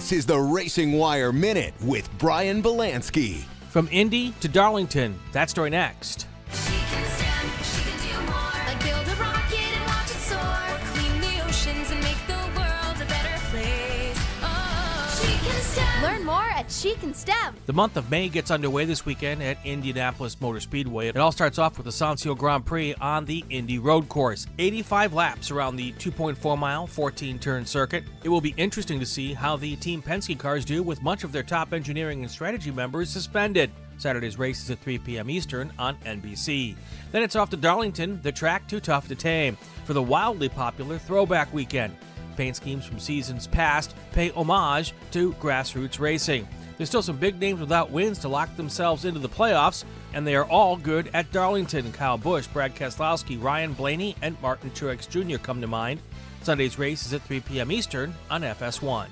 This is the Racing Wire Minute with Brian Belansky. From Indy to Darlington, that story next. She can stand, she can do more. Like build a rocket and watch it soar. Clean the oceans and make the world a better place. Oh, she can STEM. Learn more at She Can STEM. The month of May gets underway this weekend at Indianapolis Motor Speedway. It all starts off with the Sancio Grand Prix on the Indy Road Course. 85 laps around the 2.4-mile, 14-turn circuit. It will be interesting to see how the Team Penske cars do with much of their top engineering and strategy members suspended. Saturday's race is at 3 p.m. Eastern on NBC. Then it's off to Darlington, the track too tough to tame, for the wildly popular Throwback Weekend. Paint schemes from seasons past pay homage to grassroots racing. There's still some big names without wins to lock themselves into the playoffs, and they are all good at Darlington. Kyle Busch, Brad Keselowski, Ryan Blaney, and Martin Truex Jr. come to mind. Sunday's race is at 3 p.m. Eastern on FS1.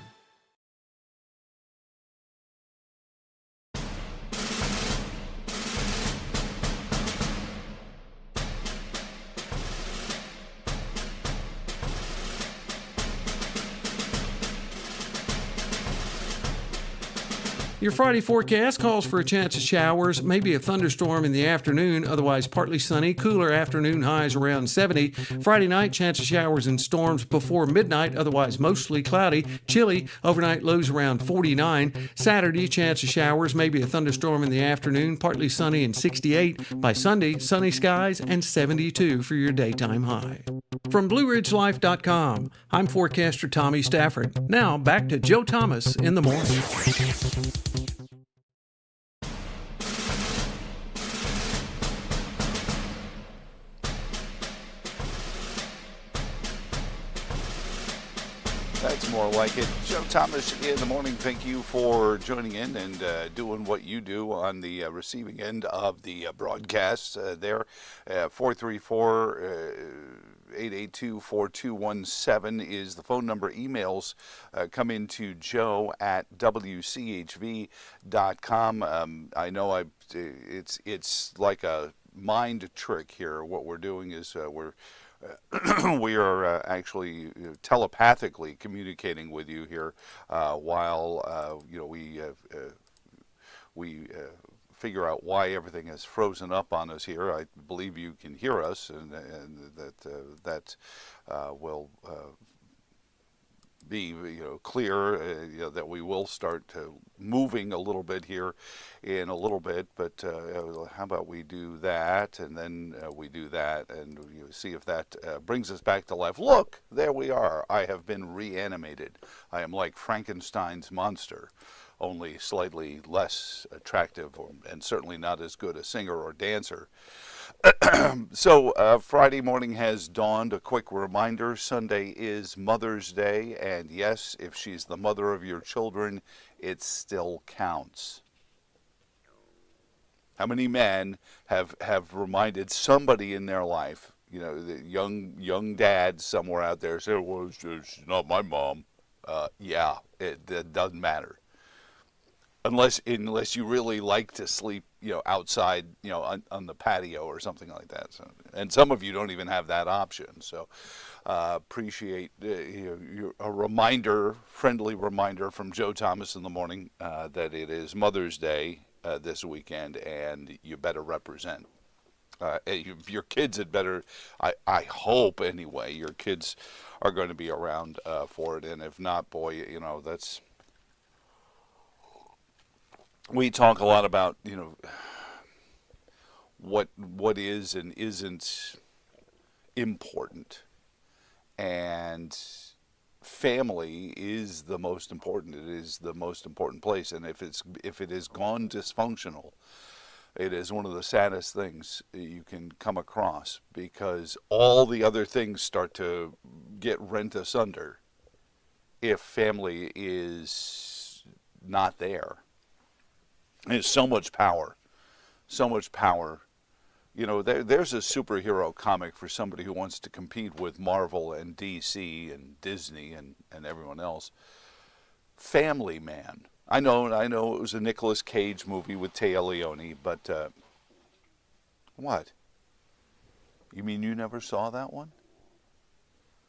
Your Friday forecast calls for a chance of showers, maybe a thunderstorm in the afternoon, otherwise partly sunny, cooler afternoon highs around 70. Friday night, chance of showers and storms before midnight, otherwise mostly cloudy, chilly, overnight lows around 49. Saturday, chance of showers, maybe a thunderstorm in the afternoon, partly sunny and 68. By Sunday, sunny skies and 72 for your daytime high. From BlueRidgeLife.com, I'm forecaster Tommy Stafford. Now, back to Joe Thomas in the morning. That's more like it. Joe Thomas in the morning. Thank you for joining in and doing what you do on the receiving end of the broadcast there. 434-882-4217 is the phone number. Emails come into joe at wchv.com. I know it's like a mind trick here. What we're doing is we are actually telepathically communicating with you here while we figure out why everything is frozen up on us here. I believe you can hear us, and that will be clear that we will start moving a little bit here in a little bit, but how about we do that, and then we do that, and see if that brings us back to life. Look, there we are. I have been reanimated. I am like Frankenstein's monster, only slightly less attractive and certainly not as good a singer or dancer. So Friday morning has dawned. A quick reminder, Sunday is Mother's Day, and yes, if she's the mother of your children, it still counts. How many men have reminded somebody in their life, the young dad somewhere out there, say, well, she's not my mom. Yeah, it doesn't matter. Unless you really like to sleep, outside, on the patio or something like that. So, and some of you don't even have that option. So, appreciate a reminder, friendly reminder from Joe Thomas in the morning that it is Mother's Day this weekend, and you better represent. Your kids had better. I hope anyway. Your kids are going to be around for it, and if not, boy, that's. We talk a lot about, what is and isn't important, and family is the most important. It is the most important place, and if it has gone dysfunctional, it is one of the saddest things you can come across, because all the other things start to get rent asunder if family is not there. There's so much power. There's a superhero comic for somebody who wants to compete with Marvel and DC and Disney and everyone else. Family Man. I know it was a Nicolas Cage movie with Téa Leoni, but what? You mean you never saw that one?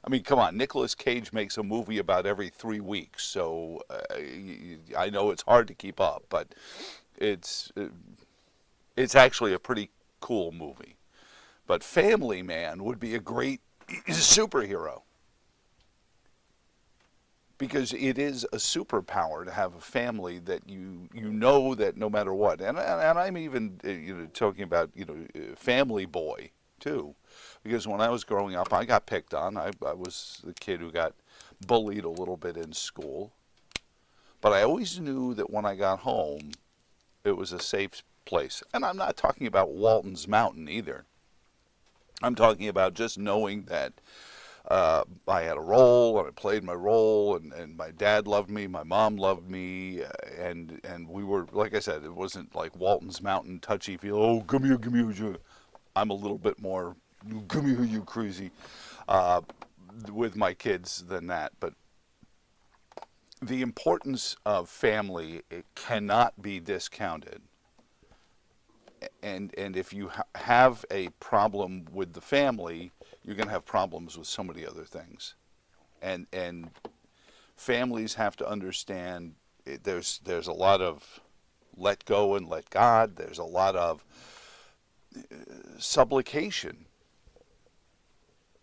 I mean, come on, Nicolas Cage makes a movie about every 3 weeks, so I know it's hard to keep up, but it's actually a pretty cool movie. But Family Man would be a great superhero, because it is a superpower to have a family that you know that no matter what, and I'm even talking about Family Boy too. Because when I was growing up, I got picked on. I was the kid who got bullied a little bit in school. But I always knew that when I got home, it was a safe place. And I'm not talking about Walton's Mountain either. I'm talking about just knowing that I had a role, and I played my role, and my dad loved me, my mom loved me, and we were, like I said, it wasn't like Walton's Mountain touchy-feely, oh, come here. I'm a little bit more, come here, you crazy, with my kids than that. But the importance of family, it cannot be discounted. And if you have a problem with the family, you're going to have problems with so many other things. And families have to understand there's a lot of let go and let God. There's a lot of supplication.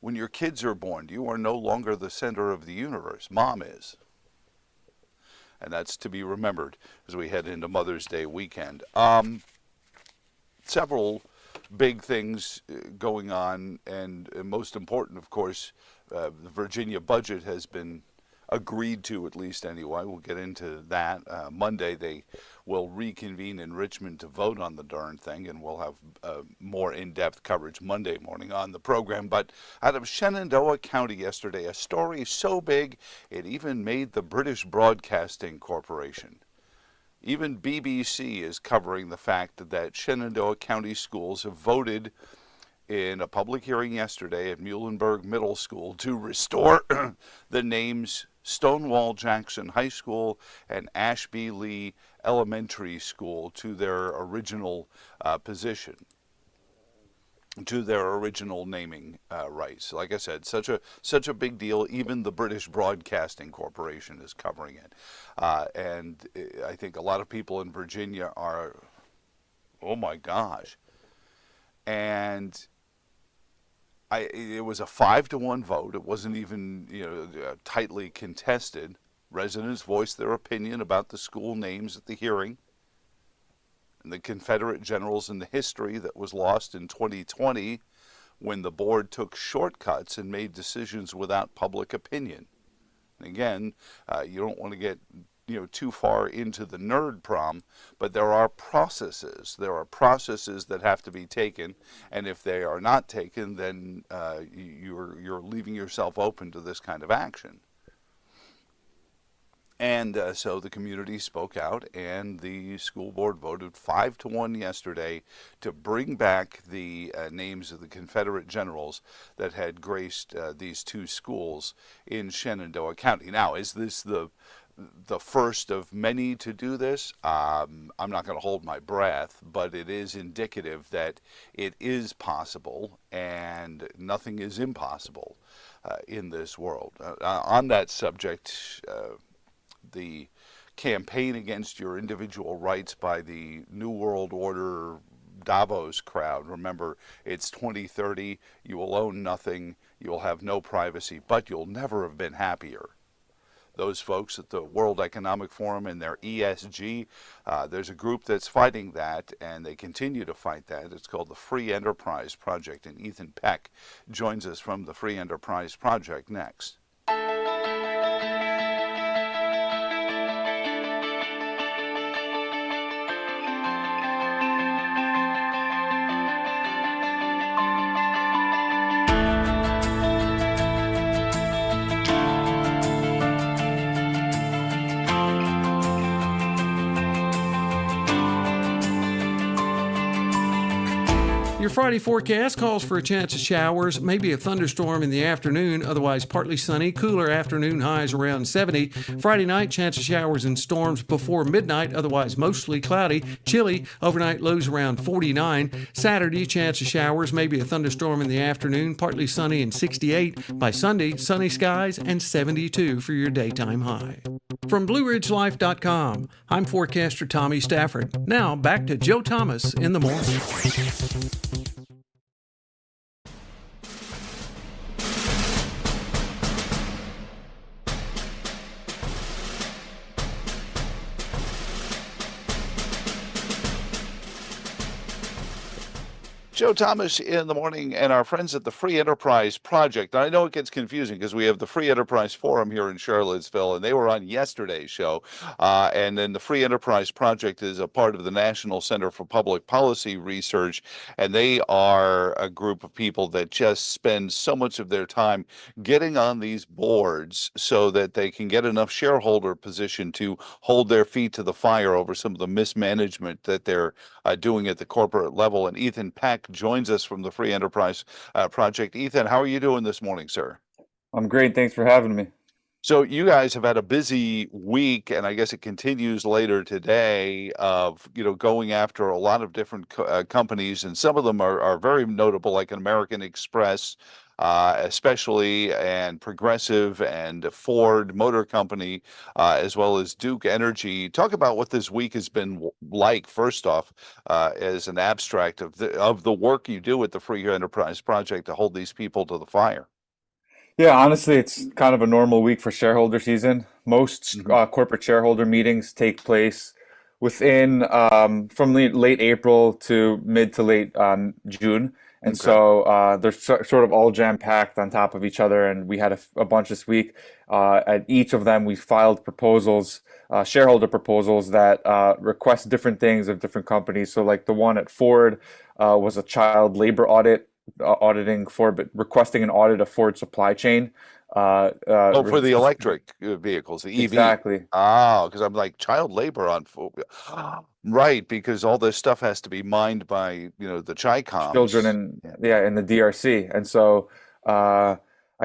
When your kids are born, you are no longer the center of the universe. Mom is. And that's to be remembered as we head into Mother's Day weekend. Several big things going on, and most important, of course, the Virginia budget has been agreed to, at least anyway. We'll get into that. Monday they will reconvene in Richmond to vote on the darn thing, and we'll have more in-depth coverage Monday morning on the program. But out of Shenandoah County yesterday, a story so big it even made the British Broadcasting Corporation. Even BBC is covering the fact that Shenandoah County schools have voted in a public hearing yesterday at Muhlenberg Middle School to restore the names Stonewall Jackson High School and Ashby Lee Elementary School to their original position, to their original naming rights. Like I said, such a big deal. Even the British Broadcasting Corporation is covering it. And I think a lot of people in Virginia are, oh my gosh. And it was a 5-1 vote. It wasn't even tightly contested. Residents voiced their opinion about the school names at the hearing. And the Confederate generals in the history that was lost in 2020 when the board took shortcuts and made decisions without public opinion. And again, you don't want to get too far into the nerd prom, but there are processes. There are processes that have to be taken, and if they are not taken, then you're leaving yourself open to this kind of action. And so the community spoke out, and the school board voted 5-1 yesterday to bring back the names of the Confederate generals that had graced these two schools in Shenandoah County. Now, is this the first of many to do this? I'm not going to hold my breath, but it is indicative that it is possible, and nothing is impossible in this world. On that subject, the campaign against your individual rights by the New World Order Davos crowd. Remember, it's 2030. You will own nothing. You will have no privacy, but you'll never have been happier. Those folks at the World Economic Forum and their ESG, there's a group that's fighting that, and they continue to fight that. It's called the Free Enterprise Project, and Ethan Peck joins us from the Free Enterprise Project next. Your Friday forecast calls for a chance of showers, maybe a thunderstorm in the afternoon, otherwise partly sunny, cooler afternoon highs around 70. Friday night, chance of showers and storms before midnight, otherwise mostly cloudy, chilly, overnight lows around 49. Saturday, chance of showers, maybe a thunderstorm in the afternoon, partly sunny and 68. By Sunday, sunny skies and 72 for your daytime high. From BlueRidgeLife.com, I'm forecaster Tommy Stafford. Now back to Joe Thomas in the morning. Joe Thomas in the morning, and our friends at the Free Enterprise Project. And I know it gets confusing because we have the Free Enterprise Forum here in Charlottesville, and they were on yesterday's show. And then the Free Enterprise Project is a part of the National Center for Public Policy Research, and they are a group of people that just spend so much of their time getting on these boards so that they can get enough shareholder position to hold their feet to the fire over some of the mismanagement that they're doing at the corporate level. And Ethan Peck joins us from the Free Enterprise Project. Ethan, how are you doing this morning, sir? I'm great. Thanks for having me. So you guys have had a busy week, and I guess it continues later today of, going after a lot of different companies, and some of them are very notable, like an American Express, especially, and Progressive and Ford Motor Company, as well as Duke Energy. Talk about what this week has been like, first off, as an abstract of the work you do at the Free Enterprise Project to hold these people to the fire. Yeah, honestly, it's kind of a normal week for shareholder season. Most corporate shareholder meetings take place within from late April to mid to late June. And so they're sort of all jam-packed on top of each other. And we had a bunch this week. At each of them, we filed proposals, shareholder proposals that request different things of different companies. So like the one at Ford was a child labor audit, auditing Ford, but requesting an audit of Ford supply chain. For the electric vehicles, the EV. Exactly. Oh, because I'm like, child labor on Ford. Right, because all this stuff has to be mined by, the Chi-Coms. Children in the DRC. And so I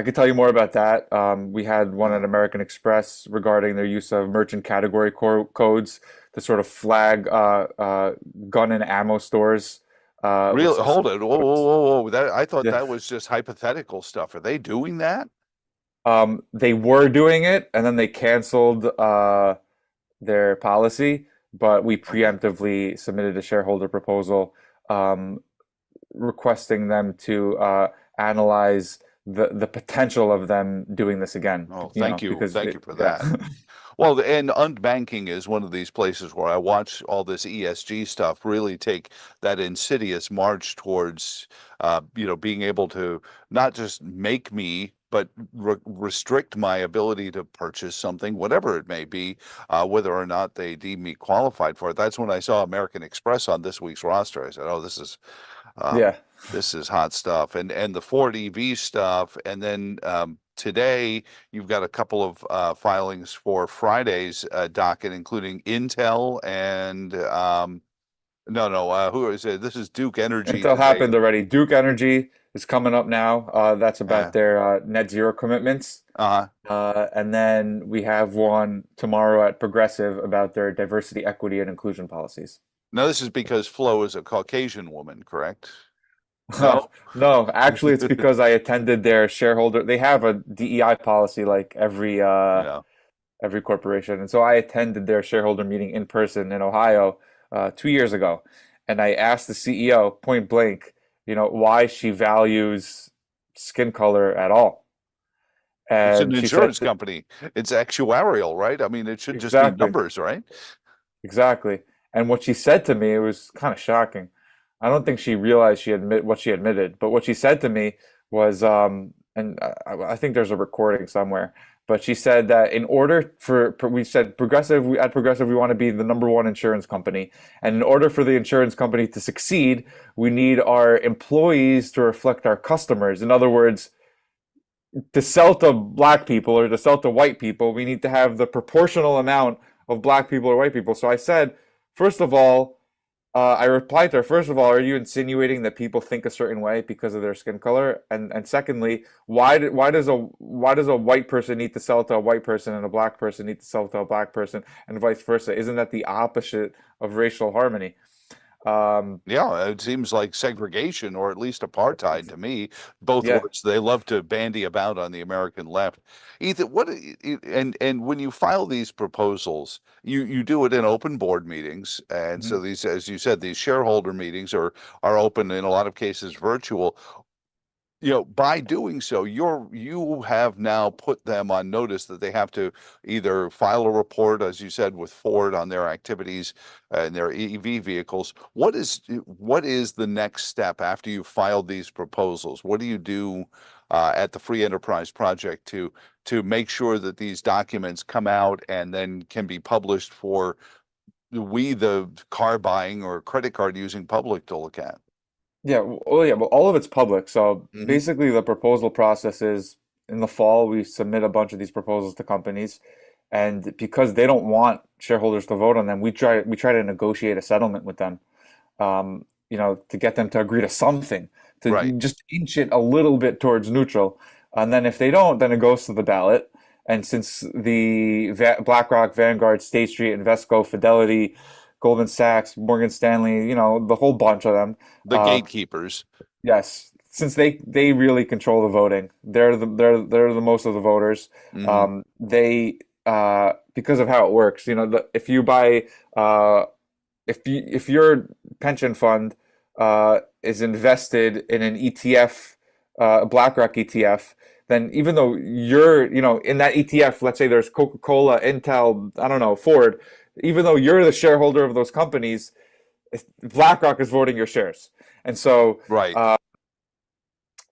could tell you more about that. We had one at American Express regarding their use of merchant category codes to sort of flag gun and ammo stores. Really? Hold it. Whoa. I thought that was just hypothetical stuff. Are they doing that? They were doing it, and then they canceled their policy, but we preemptively submitted a shareholder proposal requesting them to analyze the potential of them doing this again. Oh, thank you. Thank you for that. Well, and unbanking is one of these places where I watch all this ESG stuff really take that insidious march towards, being able to not just make me, but restrict my ability to purchase something, whatever it may be, whether or not they deem me qualified for it. That's when I saw American Express on this week's roster. I said, "Oh, this is this is hot stuff." And the Ford EV stuff, and then today you've got a couple of filings for Friday's docket, including Intel and who is it? This is Duke Energy. Intel happened already. Duke Energy is coming up now. That's about their net zero commitments. And then we have one tomorrow at Progressive about their diversity, equity, and inclusion policies. Now, this is because Flo is a Caucasian woman, correct? No, actually, it's because I attended their shareholder. They have a DEI policy like every corporation, and so I attended their shareholder meeting in person in Ohio 2 years ago, and I asked the CEO point blank, why she values skin color at all. And it's an insurance company. It's actuarial, right? I mean, it should just be numbers, right? Exactly. And what she said to me, it was kind of shocking. I don't think she realized what she admitted, but what she said to me was, and I think there's a recording somewhere, but she said that in order we said at Progressive, we want to be the #1 insurance company. And in order for the insurance company to succeed, we need our employees to reflect our customers. In other words, to sell to black people or to sell to white people, we need to have the proportional amount of black people or white people. So I said, first of all, I replied to her, first of all, are you insinuating that people think a certain way because of their skin color? And secondly, why does a white person need to sell to a white person and a black person need to sell to a black person and vice versa? Isn't that the opposite of racial harmony? Um, Yeah, it seems like segregation or at least apartheid to me, both yeah. words they love to bandy about on the American left. Ethan, and when you file these proposals, you do it in open board meetings, and so Mhm. these, as you said, these shareholder meetings are open in a lot of cases virtual. By doing so, you have now put them on notice that they have to either file a report, as you said, with Ford on their activities and their EV vehicles. What is the next step after you've filed these proposals? What do you do at the Free Enterprise Project to make sure that these documents come out and then can be published for the car buying or credit card using public to look at? Yeah, well, all of it's public. So Hmm. basically, the proposal process is in the fall, we submit a bunch of these proposals to companies, and because they don't want shareholders to vote on them, we try to negotiate a settlement with them, to get them to agree to something, to Right. just inch it a little bit towards neutral. And then if they don't, then it goes to the ballot. And since the BlackRock, Vanguard, State Street, Invesco, Fidelity, Goldman Sachs, Morgan Stanley, the whole bunch of them, The uh, gatekeepers. yes, since they really control the voting, they're the most of the voters. Hmm. They because of how it works, if you buy if your pension fund is invested in an ETF, a BlackRock ETF, then even though you're, in that ETF, let's say there's Coca-Cola, Intel, I don't know, Ford, even though you're the shareholder of those companies, BlackRock is voting your shares. And so Right.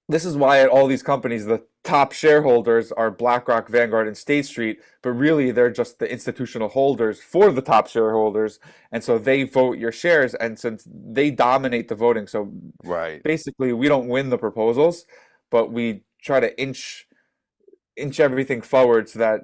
this is why at all these companies, the top shareholders are BlackRock, Vanguard, and State Street, but really they're just the institutional holders for the top shareholders. And so they vote your shares. And since they dominate the voting, so Right. basically we don't win the proposals, but we try to inch everything forward so that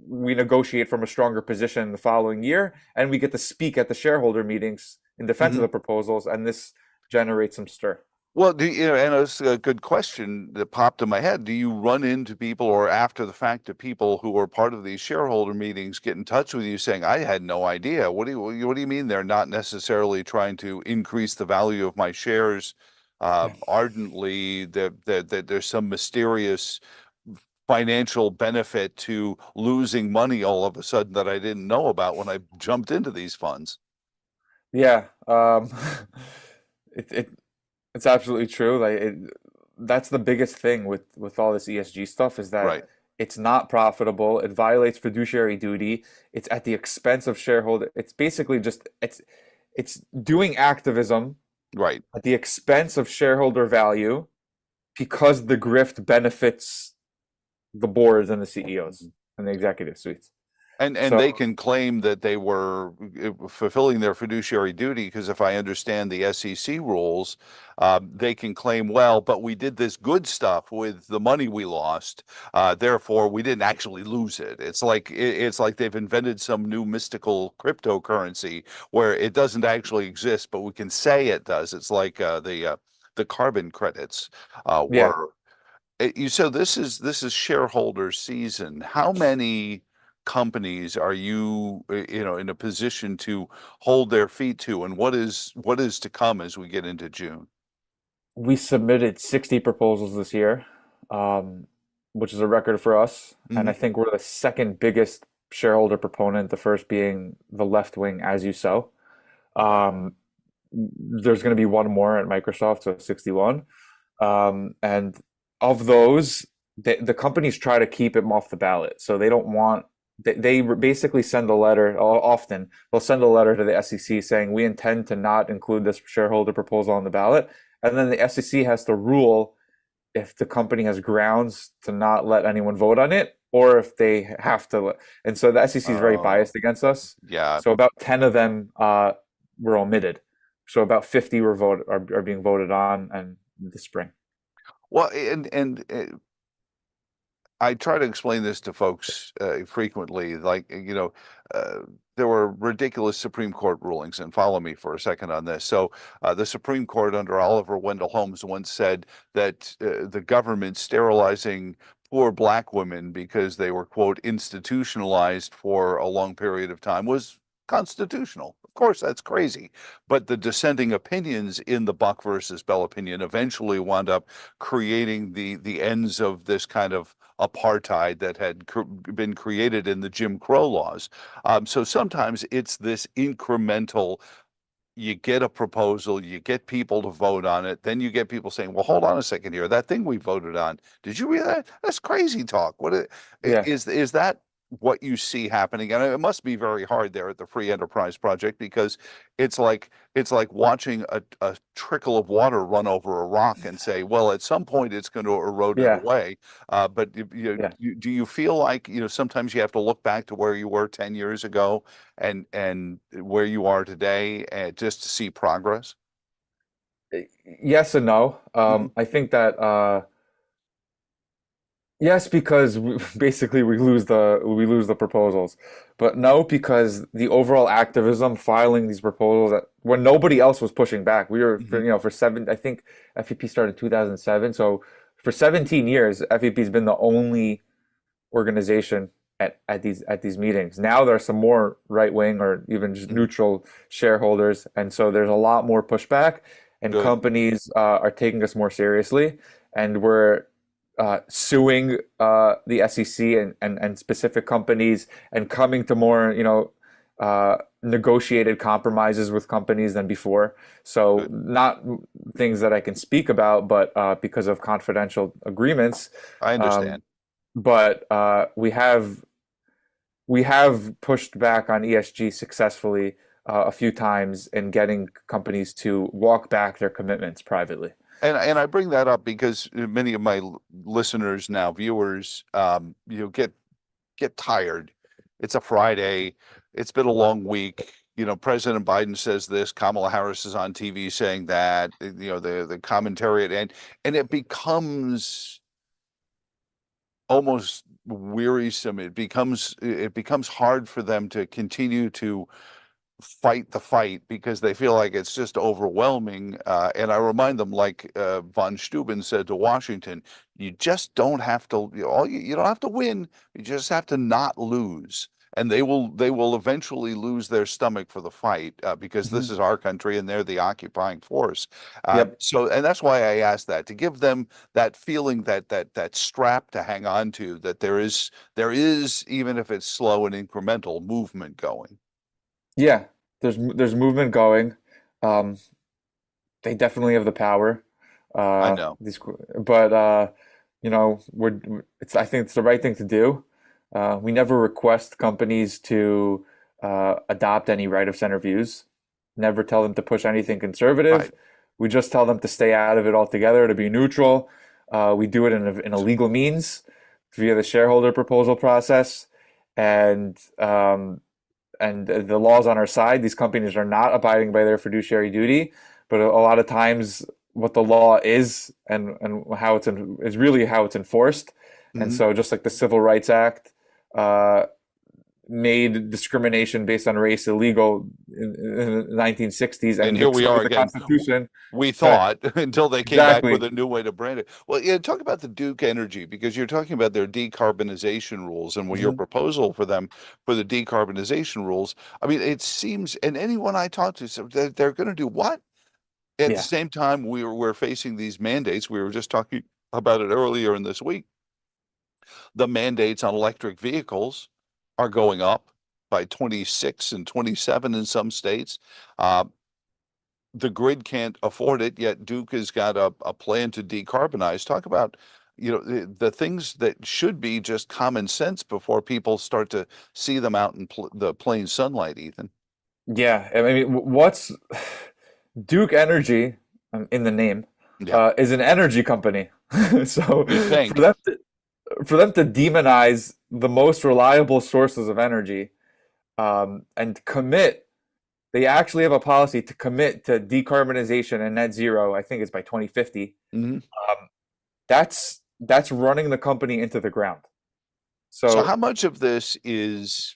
we negotiate from a stronger position the following year, and we get to speak at the shareholder meetings in defense of Hmm. the proposals, and this generates some stir. Well, and it's a good question that popped in my head. Do you run into people, or after the fact, do people who are part of these shareholder meetings get in touch with you saying, "I had no idea. What do you mean they're not necessarily trying to increase the value of my shares Yeah. ardently? That there's some mysterious financial benefit to losing money all of a sudden that I didn't know about when I jumped into these funds." Yeah, it, it it's absolutely true. That's the biggest thing with all this ESG stuff is that Right. it's not profitable. It violates fiduciary duty. It's at the expense of shareholder. It's basically just it's doing activism Right. at the expense of shareholder value because the grift benefits the boards and the CEOs and the executive suites. And So they can claim that they were fulfilling their fiduciary duty because if I understand the SEC rules, they can claim, well, but we did this good stuff with the money we lost, therefore we didn't actually lose it. It's like they've invented some new mystical cryptocurrency where it doesn't actually exist, but we can say it does. It's like the carbon credits yeah, were. So this is shareholder season. How many companies are you in a position to hold their feet to, and what is to come as we get into June? we submitted 60 proposals this year, um, which is a record for us. And I Hmm. think we're the second biggest shareholder proponent, the first being the left wing, as you sow. Um, there's going to be one more at Microsoft, so 61. And of those, the companies try to keep them off the ballot. So they don't want, they basically send a letter, often they'll send a letter to the SEC saying, we intend to not include this shareholder proposal on the ballot. And then the SEC has to rule if the company has grounds to not let anyone vote on it or if they have to. And so the SEC is very Oh, biased against us. yeah. So about 10 of them were omitted. So about 50 are being voted on and this spring. Well, and I try to explain this to folks frequently. Like, there were ridiculous Supreme Court rulings, and follow me for a second on this. So, the Supreme Court under Oliver Wendell Holmes once said that the government sterilizing poor black women because they were, quote, institutionalized for a long period of time was constitutional. Of course, that's crazy. But the dissenting opinions in the Buck versus Bell opinion eventually wound up creating the ends of this kind of apartheid that had been created in the Jim Crow laws. So sometimes it's this incremental. You get a proposal, you get people to vote on it, then you get people saying, "Well, hold on a second here. That thing we voted on, did you read that? That's crazy talk." Yeah. Is that what you see happening? And it must be very hard there at the Free Enterprise Project, because it's like watching a trickle of water run over a rock and say, well, at some point it's going to erode it Yeah. away. But Yeah. do you feel like, sometimes you have to look back to where you were 10 years ago and where you are today, and just to see progress? Yes and no. Mhm. I think that yes, because basically we lose the proposals, but no, because the overall activism filing these proposals when nobody else was pushing back, we were Mhm. for seven. I think FEP started in 2007, so for 17 years, FEP's been the only organization at these meetings. Now there are some more right wing or even just Mhm. neutral shareholders, and so there's a lot more pushback, and Good. companies are taking us more seriously, and we're suing the SEC and specific companies and coming to more negotiated compromises with companies than before. So Good. not things that I can speak about, but because of confidential agreements. I Um, understand. but we have pushed back on ESG successfully a few times in getting companies to walk back their commitments privately. And I bring that up because many of my listeners now, viewers, get tired. It's a Friday. It's been a long week. President Biden says this, Kamala Harris is on TV saying that, the commentary, and it becomes almost wearisome. It becomes hard for them to continue to fight the fight because they feel like it's just overwhelming. And I remind them, like von Steuben said to Washington, you just don't have to. You don't have to win. You just have to not lose. And they will eventually lose their stomach for the fight, because this Mhm. is our country and they're the occupying force. Yep. And that's why I asked that, to give them that feeling, that strap to hang on to, that there is, even if it's slow and incremental, movement going. Yeah. There's movement going. Um, they definitely have the power. I know. But I think it's the right thing to do. We never request companies to adopt any right of center views. Never tell them to push anything conservative. Right. We just tell them to stay out of it altogether, to be neutral. We do it in a legal means via the shareholder proposal process, and the law's on our side. These companies are not abiding by their fiduciary duty, but a lot of times what the law is and how is really how it's enforced. And Mhm. so just like the Civil Rights Act uh, made discrimination based on race illegal in the 1960s, And and here we so are did the again. Constitution. We Right. thought until they came back with Exactly. a new way to brand it. Well, yeah, talk about the Duke Energy, because you're talking about their decarbonization rules and what your Mhm. proposal for them for the decarbonization rules. I mean, it seems, and anyone I talk to, so they're going to do what? At the Yeah. same time, we're facing these mandates. We were just talking about it earlier in this week. The mandates on electric vehicles are going up by 26 and 27 in some states. Uh, the grid can't afford it, yet Duke has got a plan to decarbonize. Talk about, the things that should be just common sense before people start to see them out in the plain sunlight, Ethan. Yeah. I mean, what's Duke Energy, in the name, Yeah, is an energy company. So you'd for think. them to demonize the most reliable sources of energy, and commit, they actually have a policy to commit to decarbonization and net zero. I think it's by 2050. Hmm. That's that's running the company into the ground. So how much of this is,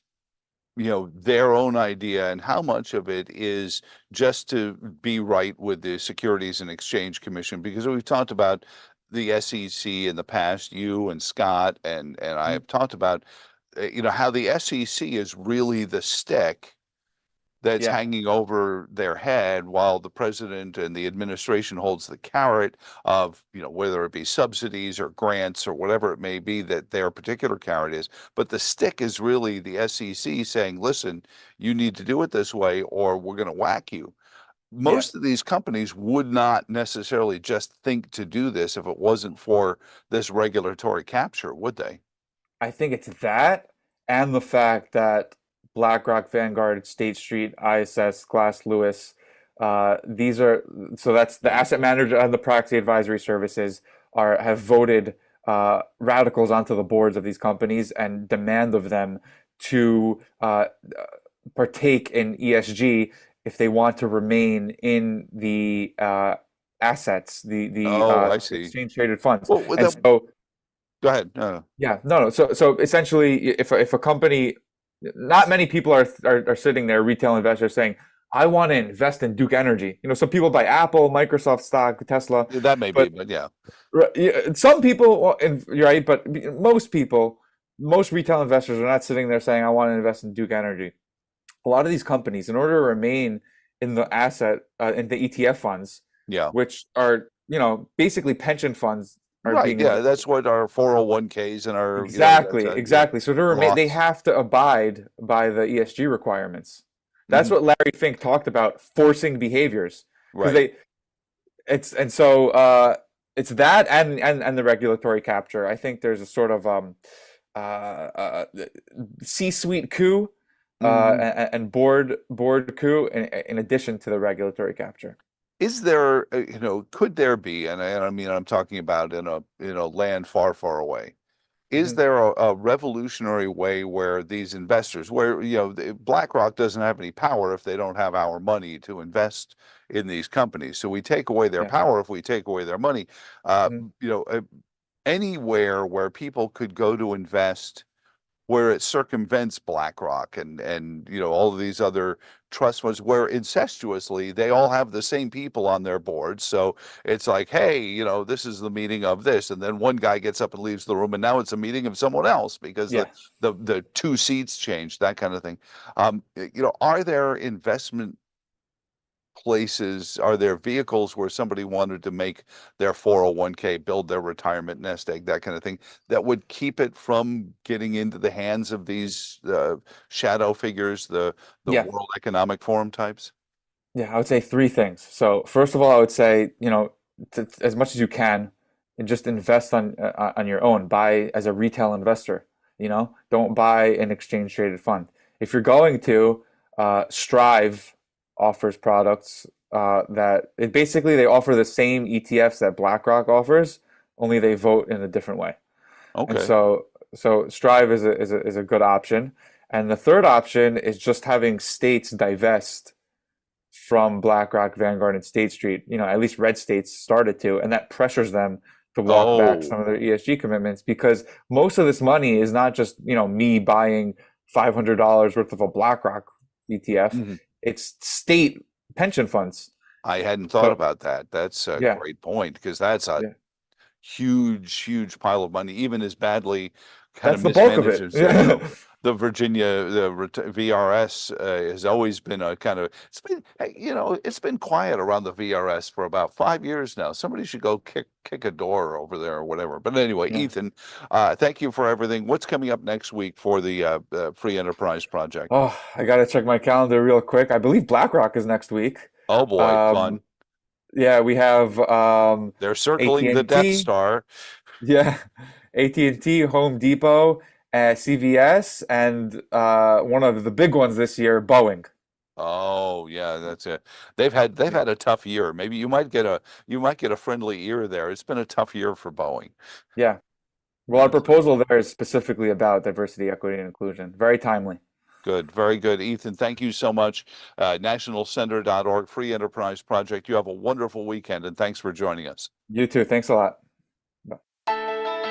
their own idea, and how much of it is just to be right with the Securities and Exchange Commission? Because we've talked about the SEC in the past, you and Scott and I have talked about, how the SEC is really the stick that's Yeah. hanging over their head while the president and the administration holds the carrot of, whether it be subsidies or grants or whatever it may be that their particular carrot is. But the stick is really the SEC saying, listen, you need to do it this way or we're going to whack you. Yeah. Most of these companies would not necessarily just think to do this if it wasn't for this regulatory capture, would they? I think it's that and the fact that BlackRock, Vanguard, State Street, ISS, Glass Lewis, that's the asset manager and the proxy advisory services have voted radicals onto the boards of these companies and demand of them to partake in ESG if they want to remain in the assets, I see. exchange traded funds. Well, And so go ahead. No. yeah, no. So essentially, if a company, not many people are sitting there, retail investors saying, "I want to invest in Duke Energy." Some people buy Apple, Microsoft stock, Tesla. That may be, but yeah. Some people, well, and you're right, but most people, most retail investors are not sitting there saying, "I want to invest in Duke Energy." A lot of these companies, in order to remain in the in the ETF funds, Yeah. which are basically pension funds. Right, yeah, that's what our 401ks and our exactly. So to remain, they have to abide by the ESG requirements. That's what Larry Fink talked about, forcing behaviors. Right. It's that and the regulatory capture. I think there's a sort of C-suite coup and board coup in addition to the regulatory capture. Is there, could there be, and I mean, I'm talking about in a land far, far away. Is there a revolutionary way where these investors, where, BlackRock doesn't have any power if they don't have our money to invest in these companies. So we take away their power if we take away their money. Anywhere where people could go to invest where it circumvents BlackRock and all of these other trust funds, where incestuously they all have the same people on their boards. So it's like, hey, this is the meeting of this, and then one guy gets up and leaves the room, and now it's a meeting of someone else because the two seats changed, that kind of thing. Are there investment places, are there vehicles where somebody wanted to make their 401k, build their retirement nest egg, that kind of thing, that would keep it from getting into the hands of these shadow figures, the World Economic Forum types? Yeah, I would say three things. So first of all, I would say, as much as you can, just invest on your own. Buy as a retail investor. Don't buy an exchange traded fund. If you're going to, Strive offers products that they offer the same ETFs that BlackRock offers, only they vote in a different way. Okay. And so Strive is a good option. And the third option is just having states divest from BlackRock, Vanguard, and State Street. At least red states started to, and that pressures them to walk back some of their ESG commitments, because most of this money is not just me buying $500 worth of a BlackRock ETF. It's state pension funds. I hadn't thought about that. That's a great point, because that's a huge pile of money, even as badly kind That's of the bulk of mismanaged it. as, the Virginia, VRS has always been a kind of, it's been quiet around the VRS for about 5 years now. Somebody should go kick a door over there or whatever. But anyway, Ethan, thank you for everything. What's coming up next week for the Free Enterprise Project? Oh, I got to check my calendar real quick. I believe BlackRock is next week. Oh boy, fun. Yeah, we have they're circling the Death Star. Yeah, AT&T, Home Depot, CVS, and one of the big ones this year, Boeing. Oh yeah, that's it. They've had a tough year. Maybe you might get a friendly ear there. It's been a tough year for Boeing. Yeah. Well, our proposal there is specifically about diversity, equity, and inclusion. Very timely. Good, very good. Ethan, thank you so much. nationalcenter.org, Free Enterprise Project. You have a wonderful weekend, and thanks for joining us. You too. Thanks a lot. Bye.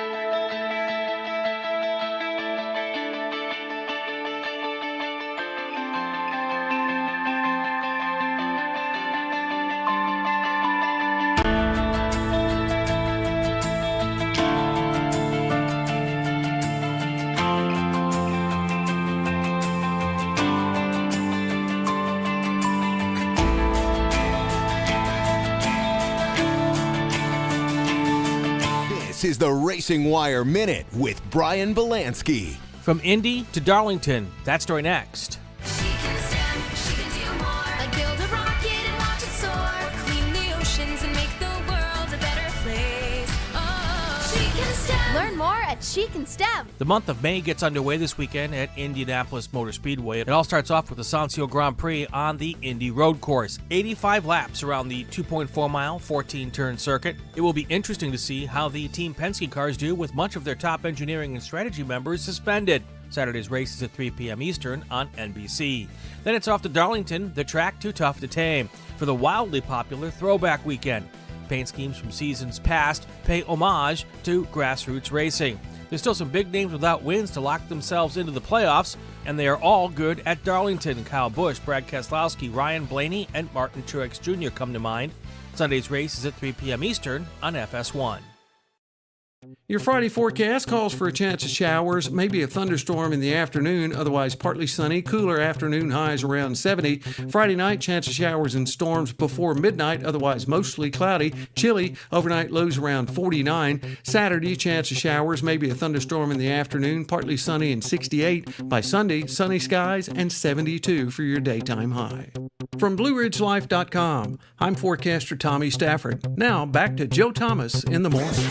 This is the Racing Wire Minute with Brian Belansky. From Indy to Darlington, that story next. She can stand, she can do more. Like build a rocket and watch it soar. Clean the oceans and make the world a better place. Oh, she can stand. Learn more at She Can STEM. The month of May gets underway this weekend at Indianapolis Motor Speedway. It all starts off with the Sancio Grand Prix on the Indy Road Course. 85 laps around the 2.4-mile, 14-turn circuit. It will be interesting to see how the Team Penske cars do with much of their top engineering and strategy members suspended. Saturday's race is at 3 p.m. Eastern on NBC. Then it's off to Darlington, the track too tough to tame, for the wildly popular Throwback Weekend. Paint schemes from seasons past pay homage to grassroots racing. There's still some big names without wins to lock themselves into the playoffs, and they are all good at Darlington. Kyle Busch, Brad Keselowski, Ryan Blaney, and Martin Truex Jr. come to mind. Sunday's race is at 3 p.m. Eastern on FS1. Your Friday forecast calls for a chance of showers, maybe a thunderstorm in the afternoon, otherwise partly sunny, cooler afternoon highs around 70. Friday night, chance of showers and storms before midnight, otherwise mostly cloudy, chilly, overnight lows around 49. Saturday, chance of showers, maybe a thunderstorm in the afternoon, partly sunny and 68. By Sunday, sunny skies and 72 for your daytime high. From BlueRidgeLife.com, I'm forecaster Tommy Stafford. Now back to Joe Thomas in the morning.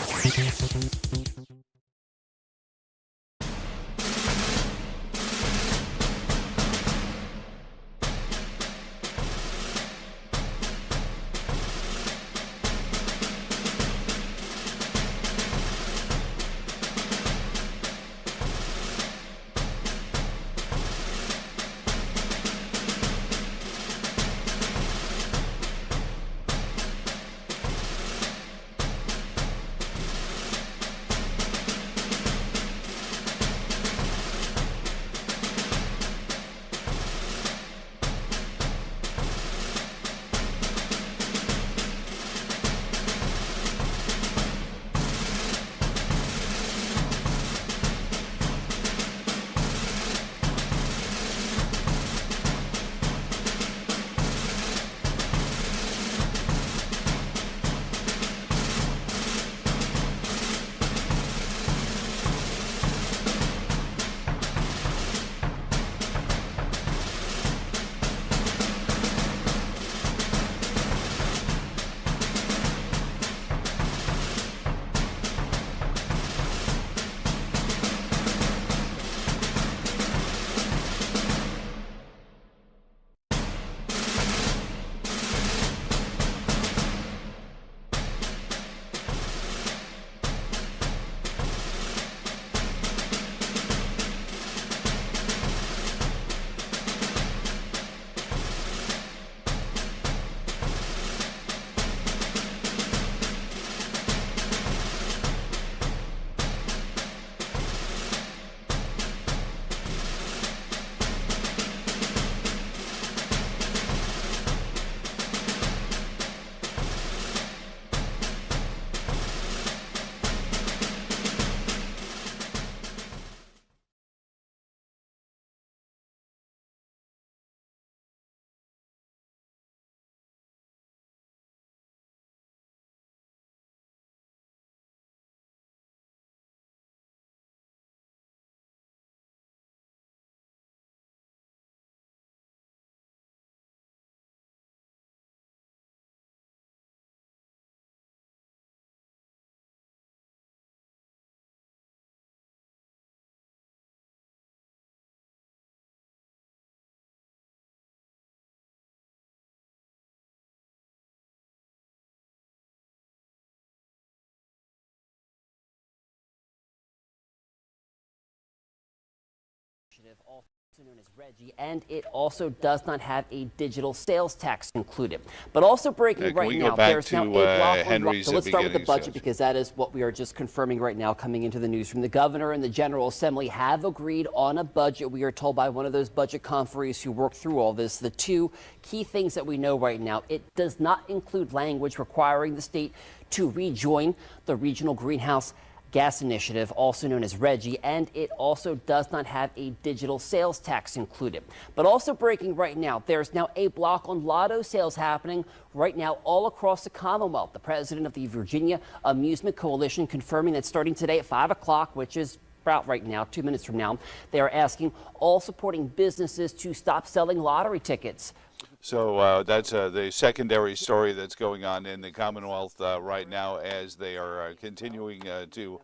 Also known as Reggie, and it also does not have a digital sales tax included. But also breaking right now, there's now a block on block. So let's start with the budget, because that is what we are just confirming right now coming into the news from the governor and the General Assembly have agreed on a budget. We are told by one of those budget conferees who worked through all this, the two key things that we know right now: it does not include language requiring the state to rejoin the regional greenhouse gas initiative, also known as RGGI, and it also does not have a digital sales tax included. But also breaking right now, there's now a block on lotto sales happening right now all across the Commonwealth. The president of the Virginia Amusement Coalition confirming that starting today at 5 o'clock, which is out right now, 2 minutes from now, they are asking all supporting businesses to stop selling lottery tickets. So that's the secondary story that's going on in the Commonwealth right now as they are continuing to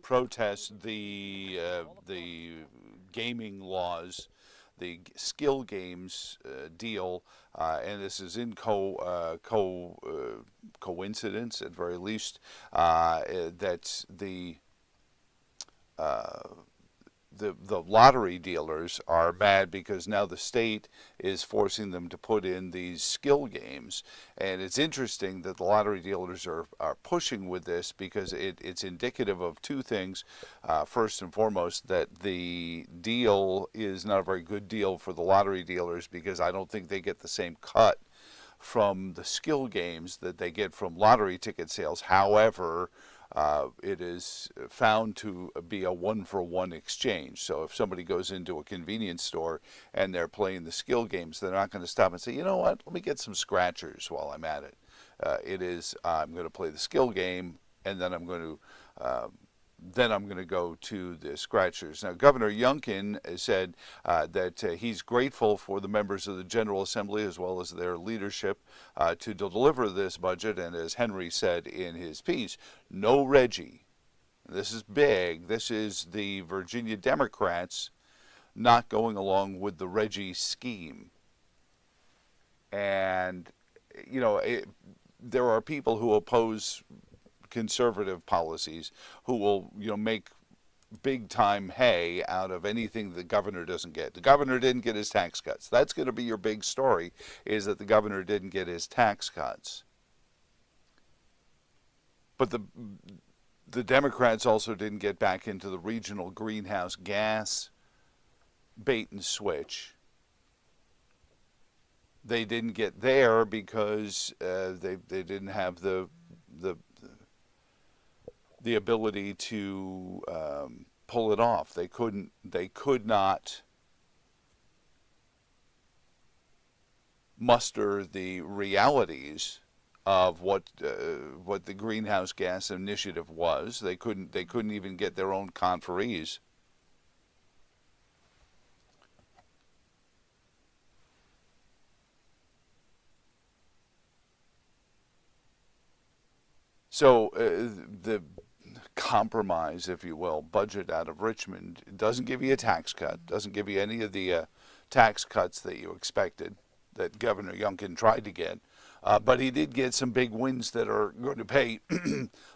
protest the gaming laws, the skill games deal, and this is in coincidence at very least that the lottery dealers are mad because now the state is forcing them to put in these skill games. And it's interesting that the lottery dealers are pushing with this because it's indicative of two things. First and foremost, that the deal is not a very good deal for the lottery dealers because I don't think they get the same cut from the skill games that they get from lottery ticket sales. However, it is found to be a one-for-one exchange. So if somebody goes into a convenience store and they're playing the skill games, they're not going to stop and say, you know what, let me get some scratchers while I'm at it. It is, I'm going to play the skill game, and then I'm going to go to the scratchers. Now, Governor Youngkin said that he's grateful for the members of the General Assembly as well as their leadership to deliver this budget. And as Henry said in his piece, no Reggie. This is big. This is the Virginia Democrats not going along with the Reggie scheme. And, you know, there are people who oppose conservative policies who will, you know, make big time hay out of anything the governor doesn't get. The governor didn't get his tax cuts. That's going to be your big story, is that the governor didn't get his tax cuts. But the Democrats also didn't get back into the regional greenhouse gas bait and switch. They didn't get there because they didn't have the ability to pull it off. They could not muster the realities of what the greenhouse gas initiative was. They couldn't even get their own conferees. So the compromise, if you will, budget out of Richmond doesn't give you a tax cut, doesn't give you any of the tax cuts that you expected, that Governor Youngkin tried to get, but he did get some big wins that are going to pay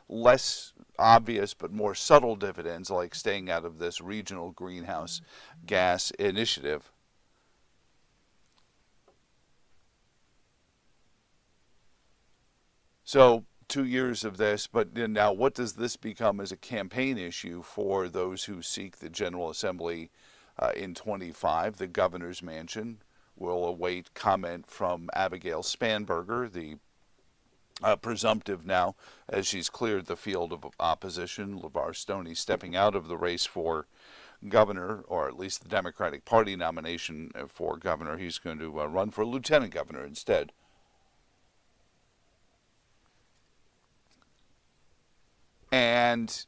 less obvious but more subtle dividends, like staying out of this regional greenhouse gas initiative. So 2 years of this, but now what does this become as a campaign issue for those who seek the General Assembly in 25? The governor's mansion will await comment from Abigail Spanberger, the presumptive now, as she's cleared the field of opposition. LeVar Stoney stepping out of the race for governor, or at least the Democratic Party nomination for governor. He's going to run for lieutenant governor instead. And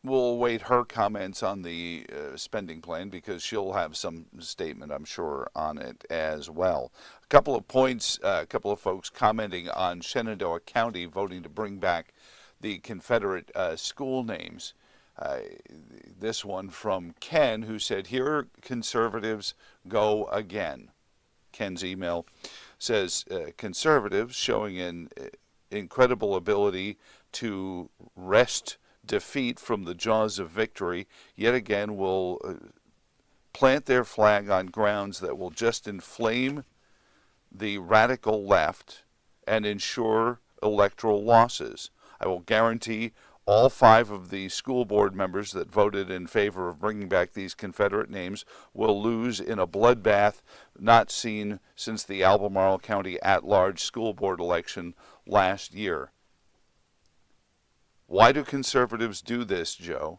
we'll await her comments on the spending plan because she'll have some statement, I'm sure, on it as well. A couple of points, a couple of folks commenting on Shenandoah County voting to bring back the Confederate school names. This one from Ken, who said, "Here conservatives go again." Ken's email says, conservatives showing an incredible ability to wrest defeat from the jaws of victory, yet again will plant their flag on grounds that will just inflame the radical left and ensure electoral losses. I will guarantee all 5 of the school board members that voted in favor of bringing back these Confederate names will lose in a bloodbath not seen since the Albemarle County at-large school board election last year. Why do conservatives do this, Joe?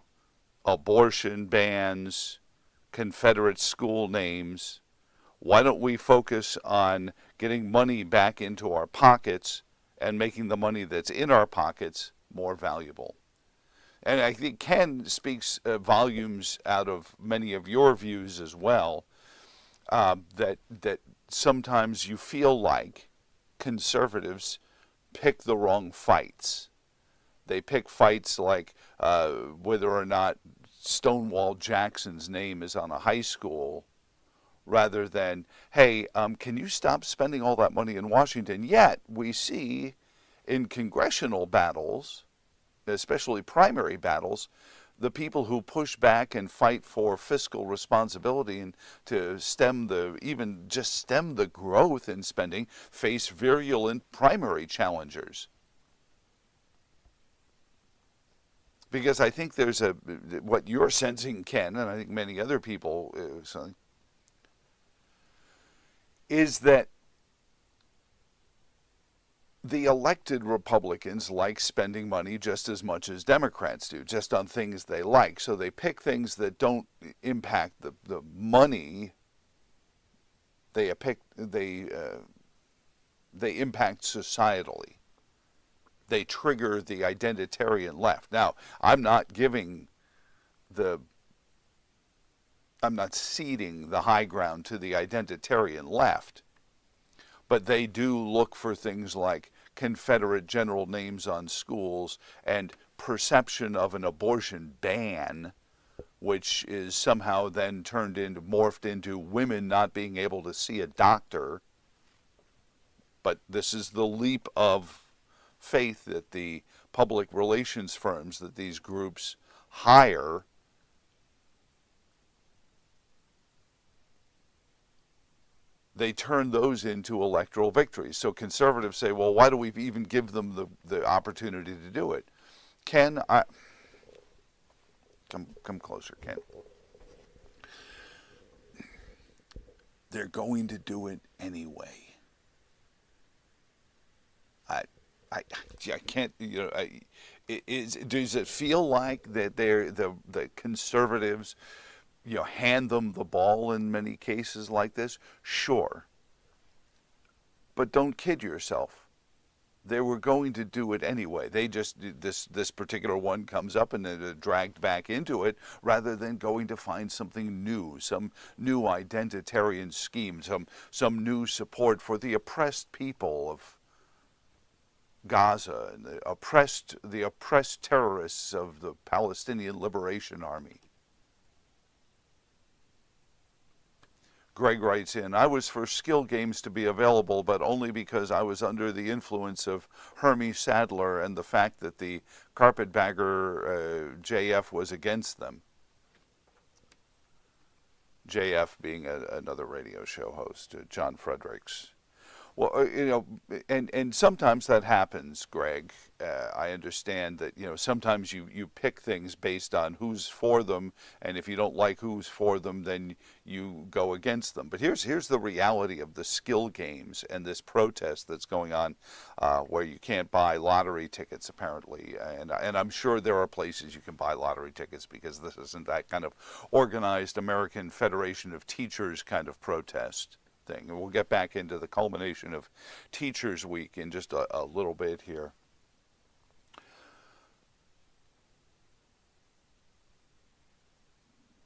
Abortion bans, Confederate school names. Why don't we focus on getting money back into our pockets and making the money that's in our pockets more valuable? And I think Ken speaks volumes out of many of your views as well, that sometimes you feel like conservatives pick the wrong fights. They pick fights like whether or not Stonewall Jackson's name is on a high school, rather than, hey, can you stop spending all that money in Washington? Yet we see in congressional battles, especially primary battles, the people who push back and fight for fiscal responsibility and to stem the growth in spending face virulent primary challengers. Because I think there's what you're sensing, Ken, and I think many other people is that the elected Republicans like spending money just as much as Democrats do, just on things they like. So they pick things that don't impact the money. They impact societally. They trigger the identitarian left. Now, I'm not ceding the high ground to the identitarian left. But they do look for things like Confederate general names on schools and perception of an abortion ban, which is somehow then morphed into women not being able to see a doctor. But this is the leap of faith that the public relations firms that these groups hire they turn those into electoral victories. So conservatives say, well, why do we even give them the opportunity to do it? Ken, come closer, Ken. They're going to do it anyway. I can't, does it feel like that the conservatives hand them the ball in many cases like this? Sure. But don't kid yourself. They were going to do it anyway. They just, this particular one comes up and they're dragged back into it rather than going to find something new, some new identitarian scheme, some new support for the oppressed people of Gaza and the oppressed terrorists of the Palestinian Liberation Army. Greg writes in, I was for skill games to be available, but only because I was under the influence of Hermie Sadler and the fact that the carpetbagger JF was against them. JF being another radio show host, John Fredericks. Well, and sometimes that happens, Greg. I understand that, sometimes you pick things based on who's for them, and if you don't like who's for them, then you go against them. But here's the reality of the skill games and this protest that's going on, where you can't buy lottery tickets, apparently. And I'm sure there are places you can buy lottery tickets because this isn't that kind of organized American Federation of Teachers kind of protest thing. And we'll get back into the culmination of Teachers Week in just a little bit here.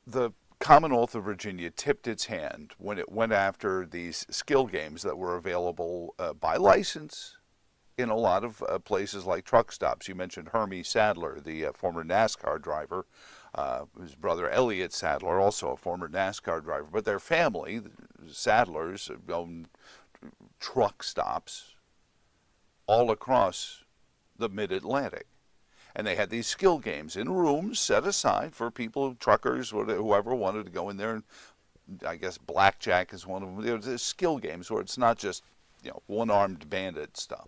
The Commonwealth of Virginia tipped its hand when it went after these skill games that were available by license in a lot of places like truck stops. You mentioned Hermie Sadler, the former NASCAR driver. His brother Elliott Sadler, also a former NASCAR driver. But their family, the Sadlers, own truck stops all across the mid-Atlantic. And they had these skill games in rooms set aside for people, truckers, whoever wanted to go in there. And I guess blackjack is one of them. There's skill games where it's not just, one-armed bandit stuff.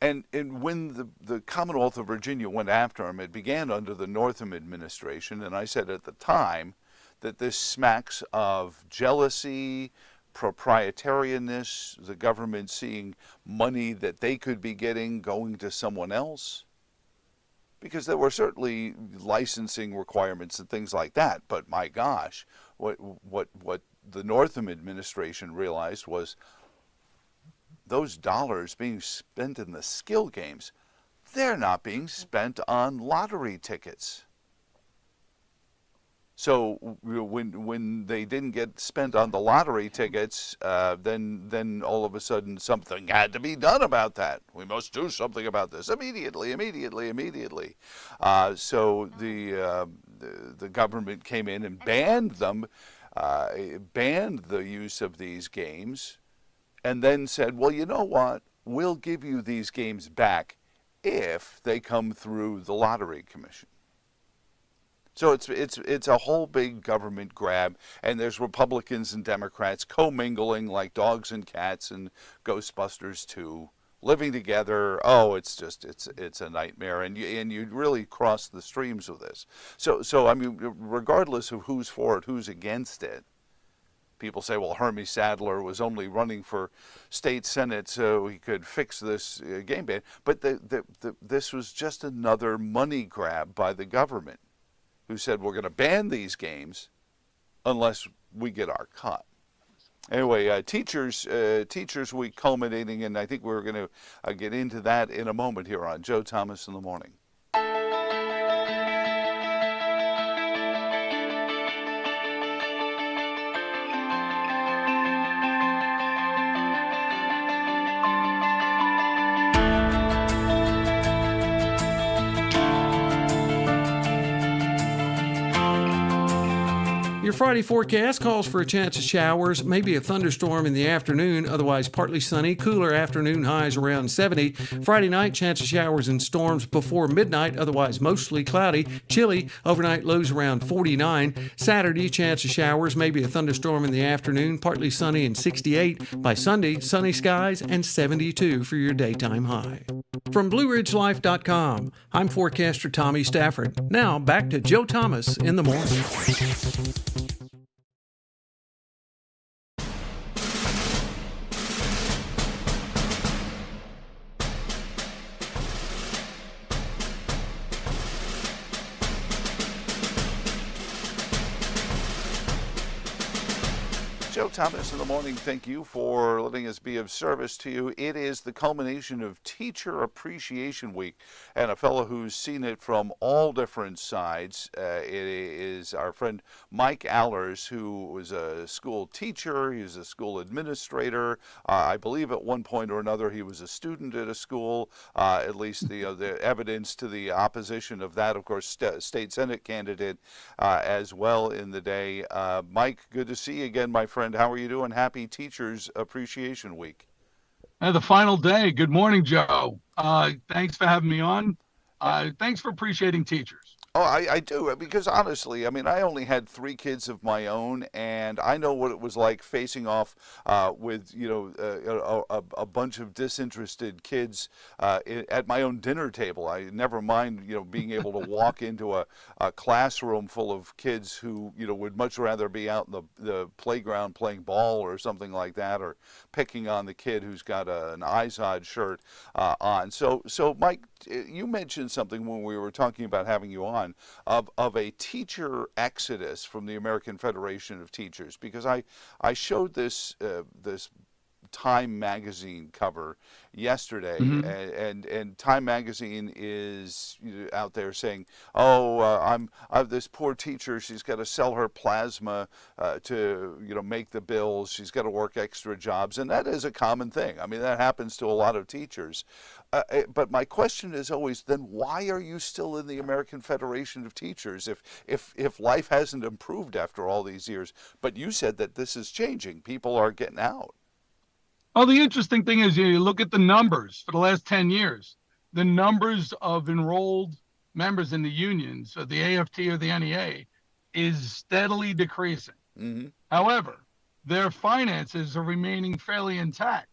And when the Commonwealth of Virginia went after him, it began under the Northam administration, and I said at the time that this smacks of jealousy, proprietarianness, the government seeing money that they could be getting going to someone else, because there were certainly licensing requirements and things like that. But my gosh, what the Northam administration realized was those dollars being spent in the skill games, they're not being spent on lottery tickets. So when they didn't get spent on the lottery tickets, then all of a sudden something had to be done about that. We must do something about this immediately. So the government came in and banned them, banned the use of these games, and then said, well, you know what? We'll give you these games back if they come through the Lottery Commission. So it's a whole big government grab, and there's Republicans and Democrats commingling like dogs and cats and Ghostbusters 2, living together. Oh, it's a nightmare, and you really cross the streams with this. So I mean, regardless of who's for it, who's against it, people say, well, Hermie Sadler was only running for state senate so he could fix this game ban, but this was just another money grab by the government, who said we're going to ban these games unless we get our cut. Anyway, Teachers Week culminating, and I think we're going to get into that in a moment here on Joe Thomas in the Morning. Your Friday forecast calls for a chance of showers, maybe a thunderstorm in the afternoon, otherwise partly sunny, cooler afternoon highs around 70. Friday night, chance of showers and storms before midnight, otherwise mostly cloudy, chilly, overnight lows around 49. Saturday, chance of showers, maybe a thunderstorm in the afternoon, partly sunny and 68. By Sunday, sunny skies and 72 for your daytime high. From BlueRidgeLife.com, I'm forecaster Tommy Stafford. Now back to Joe Thomas in the Morning. Joe Thomas in the Morning, thank you for letting us be of service to you. It is the culmination of Teacher Appreciation Week, and a fellow who's seen it from all different sides. It is our friend Mike Allers, who was a school teacher. He was a school administrator. I believe at one point or another he was a student at a school, at least the evidence to the opposition of that, of course, state Senate candidate as well in the day. Mike, good to see you again, my friend. How are you doing? Happy Teachers Appreciation Week. The final day. Good morning, Joe. Thanks for having me on. Thanks for appreciating teachers. Oh, I do, because honestly, I mean, I only had 3 kids of my own, and I know what it was like facing off with, a bunch of disinterested kids at my own dinner table. I never mind, being able to walk into a classroom full of kids who, would much rather be out in the playground playing ball or something like that, or picking on the kid who's got an Izod shirt on. So, Mike, you mentioned something when we were talking about having you on of a teacher exodus from the American Federation of Teachers, because I showed this Time magazine cover yesterday, and Time magazine is out there saying, I'm this poor teacher, she's got to sell her plasma to make the bills, she's got to work extra jobs, and that is a common thing. I mean, that happens to a lot of teachers. But my question is always, then why are you still in the American Federation of Teachers if life hasn't improved after all these years? But you said that this is changing. People are getting out. Oh, the interesting thing is, you look at the numbers for the last 10 years, the numbers of enrolled members in the unions, or the AFT or the NEA, is steadily decreasing. Mm-hmm. However, their finances are remaining fairly intact,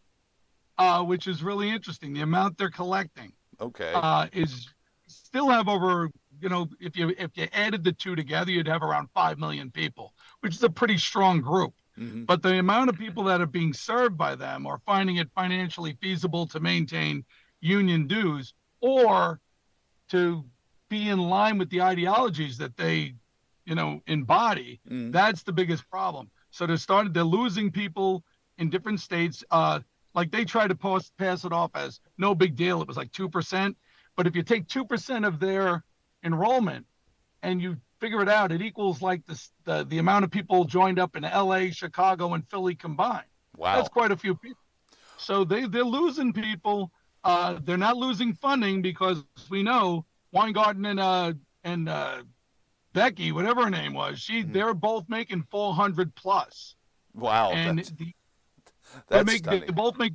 which is really interesting. The amount they're collecting is still have over, if you added the two together, you'd have around 5 million people, which is a pretty strong group. Mm-hmm. But the amount of people that are being served by them are finding it financially feasible to maintain union dues or to be in line with the ideologies that they, embody. That's the biggest problem. So they're losing people in different states. Like they try to pass it off as no big deal. It was like 2%. But if you take 2% of their enrollment and you figure it out, it equals like the amount of people joined up in LA, Chicago, and Philly combined. Wow. That's quite a few people. So they're losing people. They're not losing funding because we know Weingarten and Becky, whatever her name was, they're both making 400 plus. Wow. And that's stunning. They both make,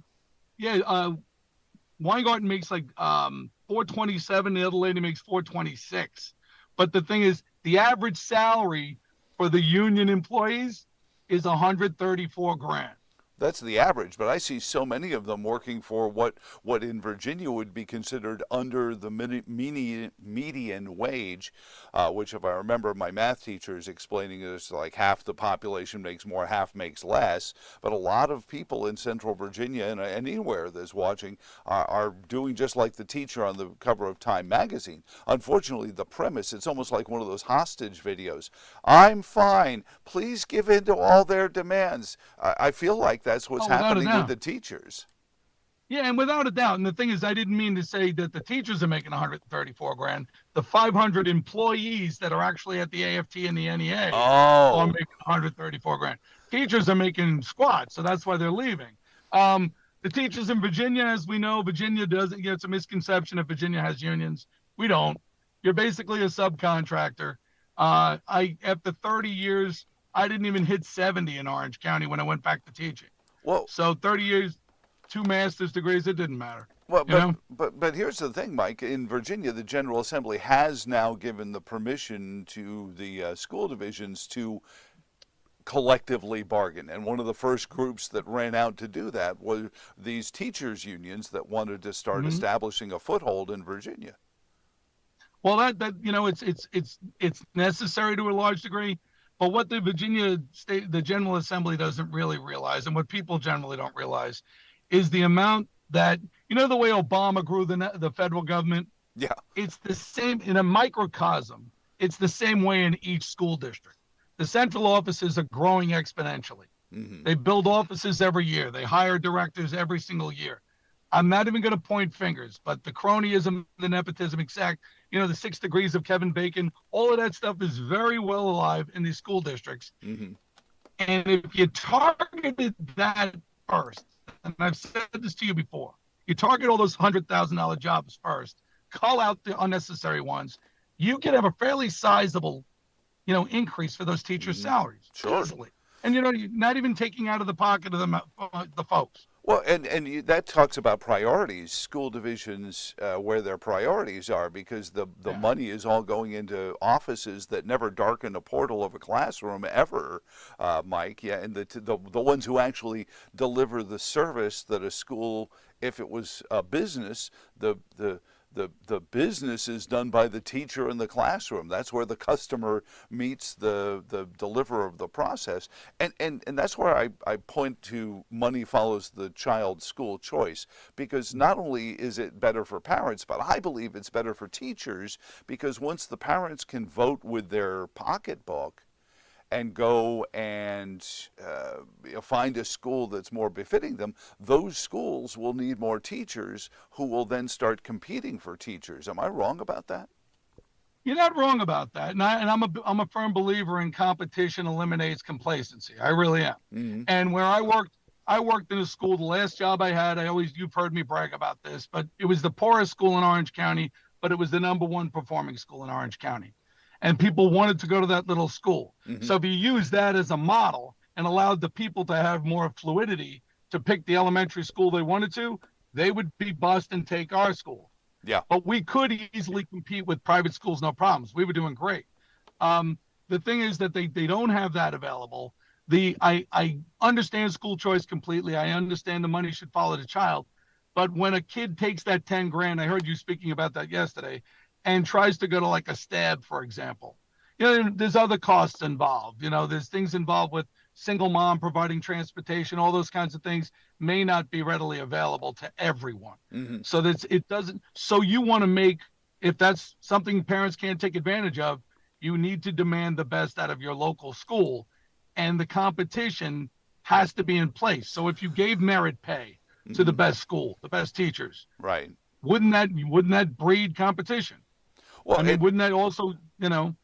Weingarten makes like 427. The other lady makes 426. But the thing is, the average salary for the union employees is $134,000. That's the average, but I see so many of them working for what in Virginia would be considered under the median wage, which, if I remember my math teachers explaining this, like half the population makes more, half makes less. But a lot of people in Central Virginia and anywhere that's watching are doing just like the teacher on the cover of Time magazine. Unfortunately, the premise, it's almost like one of those hostage videos. I'm fine. Please give in to all their demands. I feel like that's what's happening with the teachers. Yeah, and without a doubt. And the thing is, I didn't mean to say that the teachers are making $134,000. The 500 employees that are actually at the AFT and the NEA are making $134,000. Teachers are making squats, so that's why they're leaving. The teachers in Virginia, as we know, Virginia doesn't. It's a misconception that Virginia has unions. We don't. You're basically a subcontractor. After 30 years, I didn't even hit 70 in Orange County when I went back to teaching. Well, so 30 years, 2 master's degrees, it didn't matter. Well, but here's the thing, Mike. In Virginia, the General Assembly has now given the permission to the school divisions to collectively bargain. And one of the first groups that ran out to do that was these teachers' unions that wanted to start establishing a foothold in Virginia. Well, it's necessary to a large degree. But what the the General Assembly doesn't really realize, and what people generally don't realize, is the amount that, the way Obama grew the federal government? Yeah. It's the same in a microcosm. It's the same way in each school district. The central offices are growing exponentially. They build offices every year. They hire directors every single year. I'm not even going to point fingers, but the cronyism, the nepotism, the 6 degrees of Kevin Bacon, all of that stuff is very well alive in these school districts. And if you targeted that first, and I've said this to you before, you target all those $100,000 jobs first, call out the unnecessary ones, you can have a fairly sizable, increase for those teachers' salaries. Sure. Easily. And, you're not even taking out of the pocket of the folks. Well, and that talks about priorities, school divisions, where their priorities are, because the money is all going into offices that never darken a portal of a classroom ever, Mike. Yeah, and the ones who actually deliver the service that a school, if it was a business, the business is done by the teacher in the classroom. That's where the customer meets the deliverer of the process. And that's where I point to money follows the child's school choice, because not only is it better for parents, but I believe it's better for teachers, because once the parents can vote with their pocketbook and go and find a school that's more befitting them, those schools will need more teachers who will then start competing for teachers. Am I wrong about that? You're not wrong about that. And I'm a firm believer in competition eliminates complacency. I really am. And where I worked in a school, the last job I had, you've heard me brag about this, but it was the poorest school in Orange County, but it was the #1 performing school in Orange County. And people wanted to go to that little school. So if you use that as a model and allowed the people to have more fluidity to pick the elementary school they wanted to, they would be bust and take our school. Yeah. But we could easily compete with private schools, no problems. We were doing great. The thing is that they don't have that available. I understand school choice completely. I understand the money should follow the child. But when a kid takes that 10 grand, I heard you speaking about that yesterday, and tries to go to like a STAB, for example, there's other costs involved. There's things involved with single mom providing transportation, all those kinds of things may not be readily available to everyone. So it doesn't. So you want to make if that's something parents can't take advantage of, you need to demand the best out of your local school, and the competition has to be in place. So if you gave merit pay to the best school, the best teachers, right, wouldn't that breed competition? Well, I mean, wouldn't that also,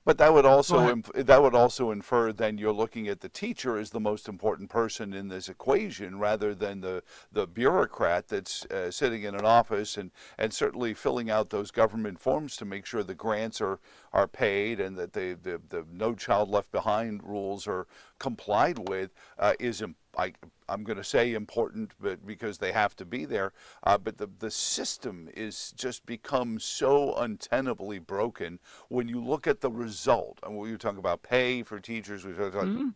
But that would also infer then you're looking at the teacher as the most important person in this equation, rather than the bureaucrat that's sitting in an office and certainly filling out those government forms to make sure the grants are paid and that the No Child Left Behind rules are complied with is I'm going to say important, but because they have to be there. But the system is just become so untenably broken when you look at the result. And we were talking about pay for teachers. We talked about,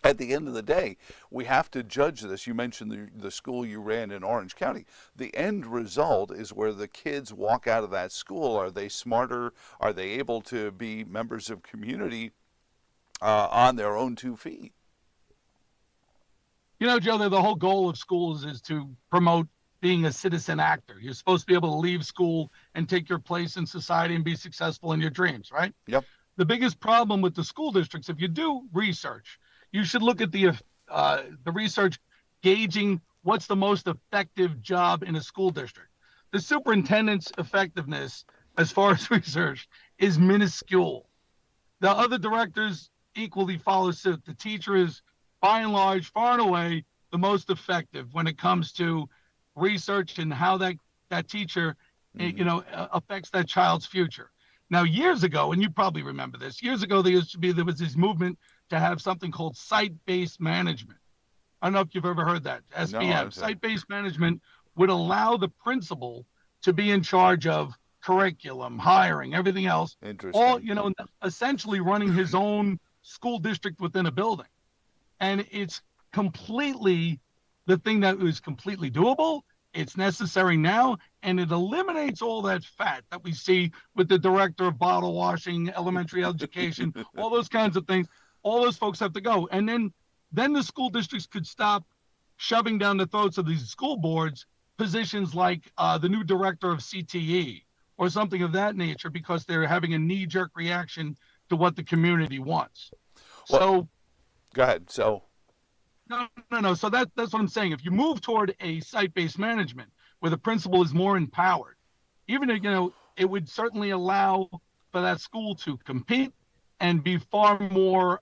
at the end of the day, we have to judge this. You mentioned the school you ran in Orange County. The end result is where the kids walk out of that school. Are they smarter? Are they able to be members of community on their own 2 feet? Joe, the whole goal of schools is to promote being a citizen actor. You're supposed to be able to leave school and take your place in society and be successful in your dreams, right? Yep. The biggest problem with the school districts, if you do research, you should look at the research gauging what's the most effective job in a school district. The superintendent's effectiveness, as far as research, is minuscule. The other directors equally follow suit. The teacher is, by and large, far and away, the most effective when it comes to research and how that teacher, affects that child's future. Now, years ago, and you probably remember this, years ago there was this movement to have something called site-based management. I don't know if you've ever heard that. SBM. No, site-based management would allow the principal to be in charge of curriculum, hiring, everything else. Interesting. All, essentially running his own school district within a building. And it's completely the thing that is completely doable. It's necessary now, and it eliminates all that fat that we see with the director of bottle washing, elementary education, all those kinds of things. All those folks have to go. And then the school districts could stop shoving down the throats of these school boards positions like the new director of CTE or something of that nature, because they're having a knee-jerk reaction to what the community wants. Well, go ahead. So no. So that's what I'm saying. If you move toward a site-based management where the principal is more empowered, even it would certainly allow for that school to compete and be far more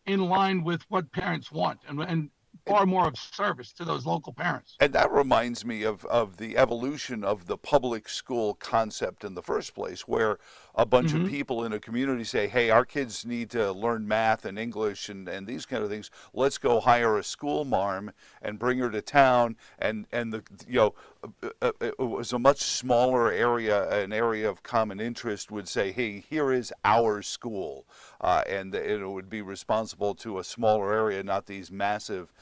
in line with what parents want and far more of service to those local parents. And that reminds me of the evolution of the public school concept in the first place, where a bunch of people in a community say, hey, our kids need to learn math and English and these kind of things. Let's go hire a school marm and bring her to town. And it was a much smaller area, an area of common interest would say, hey, here is our school. And it would be responsible to a smaller area, not these massive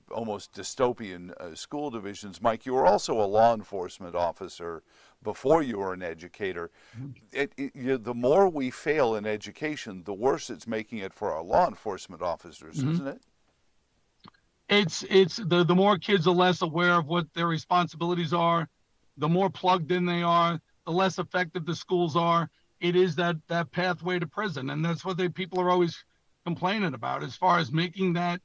almost dystopian school divisions. Mike, you were also a law enforcement officer before you were an educator. The more we fail in education, the worse it's making it for our law enforcement officers, isn't it? It's the more kids are less aware of what their responsibilities are, the more plugged in they are, the less effective the schools are. It is that pathway to prison, and that's what people are always complaining about, as far as making that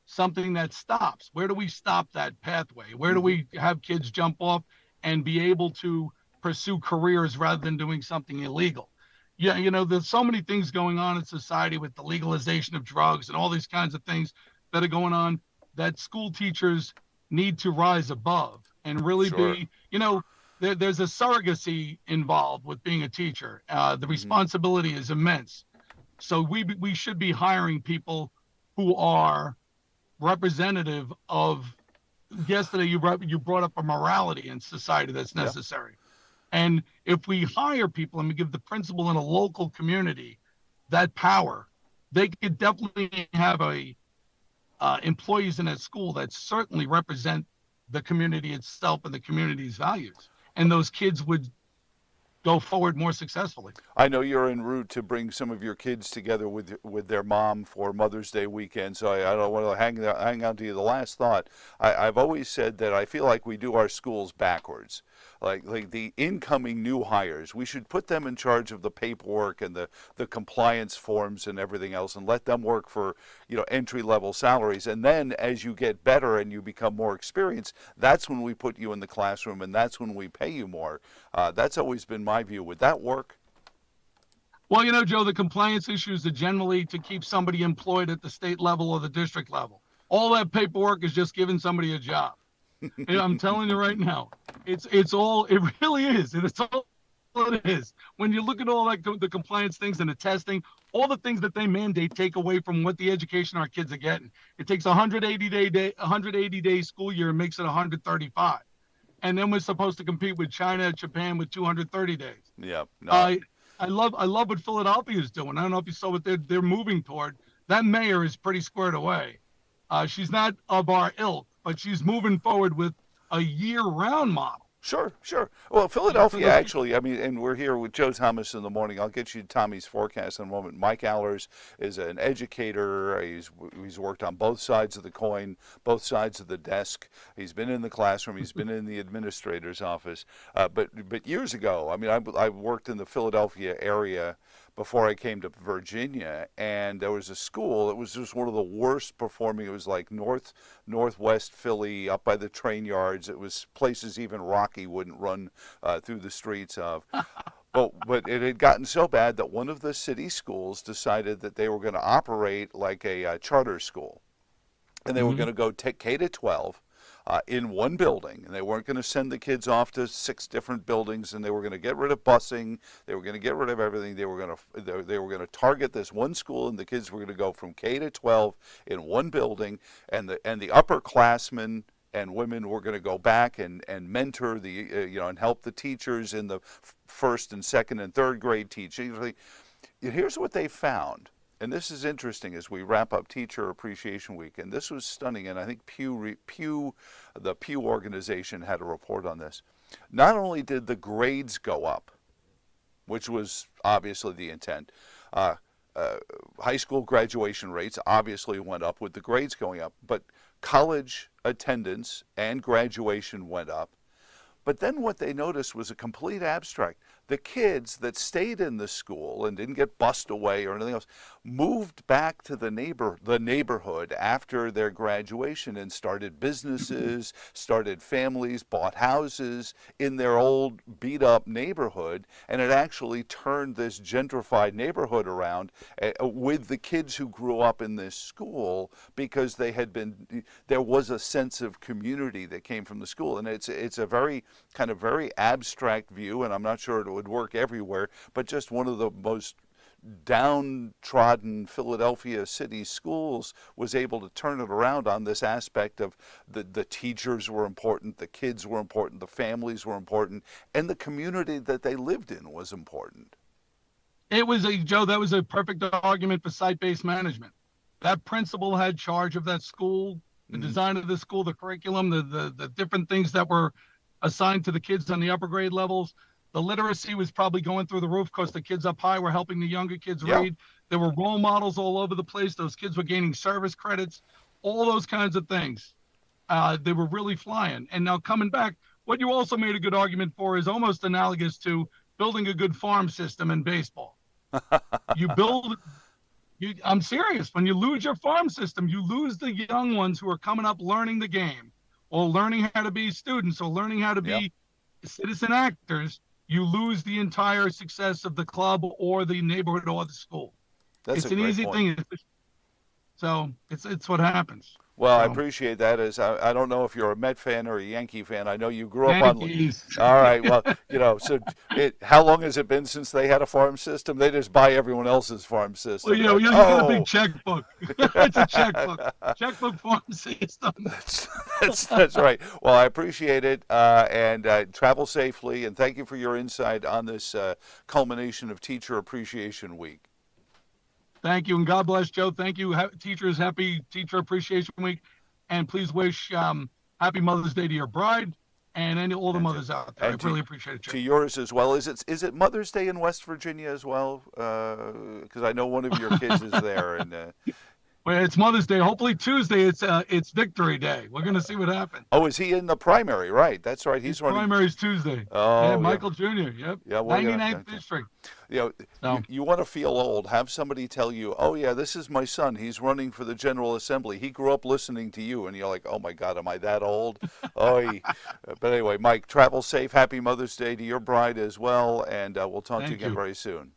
something that stops. Where do we stop that pathway? Where do we have kids jump off and be able to pursue careers rather than doing something illegal? Yeah, there's so many things going on in society with the legalization of drugs and all these kinds of things that are going on that school teachers need to rise above and really be, there's a surrogacy involved with being a teacher. The responsibility is immense. So we should be hiring people who are representative of, yesterday you brought up a morality in society that's necessary. And if we hire people and we give the principal in a local community that power, they could definitely have employees in that school that certainly represent the community itself and the community's values. And those kids would go forward more successfully. I know you're en route to bring some of your kids together with their mom for Mother's Day weekend, so I don't want to hang on to you. The last thought, I've always said that I feel like we do our schools backwards. like the incoming new hires. We should put them in charge of the paperwork and the compliance forms and everything else, and let them work for entry-level salaries. And then as you get better and you become more experienced, that's when we put you in the classroom, and that's when we pay you more. That's always been my view. Would that work? Well, Joe, the compliance issues are generally to keep somebody employed at the state level or the district level. All that paperwork is just giving somebody a job. And I'm telling you right now, it really is. And it's all it is. When you look at all that, the compliance things and the testing, all the things that they mandate take away from what the education our kids are getting. It takes 180 day school year and makes it 135. And then we're supposed to compete with China, Japan with 230 days. Yeah. No. I love what Philadelphia is doing. I don't know if you saw what they're moving toward. That mayor is pretty squared away. She's not of our ilk, but she's moving forward with a year-round model. Sure. Well, Philadelphia, actually, and we're here with Joe Thomas in the morning. I'll get you Tommy's forecast in a moment. Mike Allers is an educator. He's worked on both sides of the coin, both sides of the desk. He's been in the classroom. He's been in the administrator's office. But years ago, I worked in the Philadelphia area before I came to Virginia, and there was a school that was just one of the worst performing. It was like northwest Philly, up by the train yards. It was places even Rocky wouldn't run through the streets of. But it had gotten so bad that one of the city schools decided that they were going to operate like a charter school, and they were going to go take K to 12. In one building, and they weren't going to send the kids off to 6 different buildings, and they were going to get rid of busing. They were going to get rid of everything. They were going to target this one school, and the kids were going to go from K to 12 in one building, and the upperclassmen and women were going to go back and mentor and help the teachers in the first and second and third grade teaching. Here's what they found. And this is interesting as we wrap up Teacher Appreciation Week, and this was stunning, and I think the Pew organization had a report on this. Not only did the grades go up, which was obviously the intent, high school graduation rates obviously went up with the grades going up, but college attendance and graduation went up. But then what they noticed was a complete abstract. The kids that stayed in the school and didn't get bussed away or anything else moved back to the neighborhood after their graduation and started businesses, started families, bought houses in their old beat-up neighborhood, and it actually turned this gentrified neighborhood around with the kids who grew up in this school, because there was a sense of community that came from the school. And it's a very abstract view, and I'm not sure it would work everywhere, but just one of the most downtrodden Philadelphia city schools was able to turn it around on this aspect of the teachers were important, the kids were important, the families were important, and the community that they lived in was important. That was a perfect argument for site-based management. That principal had charge of that school, the design of the school, the curriculum, the different things that were assigned to the kids on the upper grade levels. The literacy was probably going through the roof because the kids up high were helping the younger kids read. There were role models all over the place. Those kids were gaining service credits, all those kinds of things. They were really flying. And now coming back, what you also made a good argument for is almost analogous to building a good farm system in baseball. I'm serious. When you lose your farm system, you lose the young ones who are coming up learning the game, or learning how to be students, or learning how to be citizen actors. You lose the entire success of the club or the neighborhood or the school. It's an easy thing. So it's what happens. Well, I appreciate that. I don't know if you're a Met fan or a Yankee fan. I know you grew up Yankees. All right. Well, how long has it been since they had a farm system? They just buy everyone else's farm system. Well, you got a big checkbook. It's a checkbook farm system. That's right. Well, I appreciate it, and travel safely, and thank you for your insight on this culmination of Teacher Appreciation Week. Thank you, and God bless, Joe. Thank you, teachers. Happy Teacher Appreciation Week, and please wish Happy Mother's Day to your bride and all the mothers out there. I really appreciate it, Joe. To yours as well. Is it Mother's Day in West Virginia as well? Because I know one of your kids is there. And Well, it's Mother's Day. Hopefully Tuesday it's Victory Day. We're going to see what happens. Oh, is he in the primary? Right. That's right. He's running. Primary's Tuesday. Oh, yeah, Michael Jr. Yep. Yeah, well, 99th district. You know, you want to feel old. Have somebody tell you, "Oh yeah, this is my son. He's running for the General Assembly. He grew up listening to you," and you're like, "Oh my God, am I that old?" But anyway, Mike, travel safe. Happy Mother's Day to your bride as well, and we'll talk to you again very soon.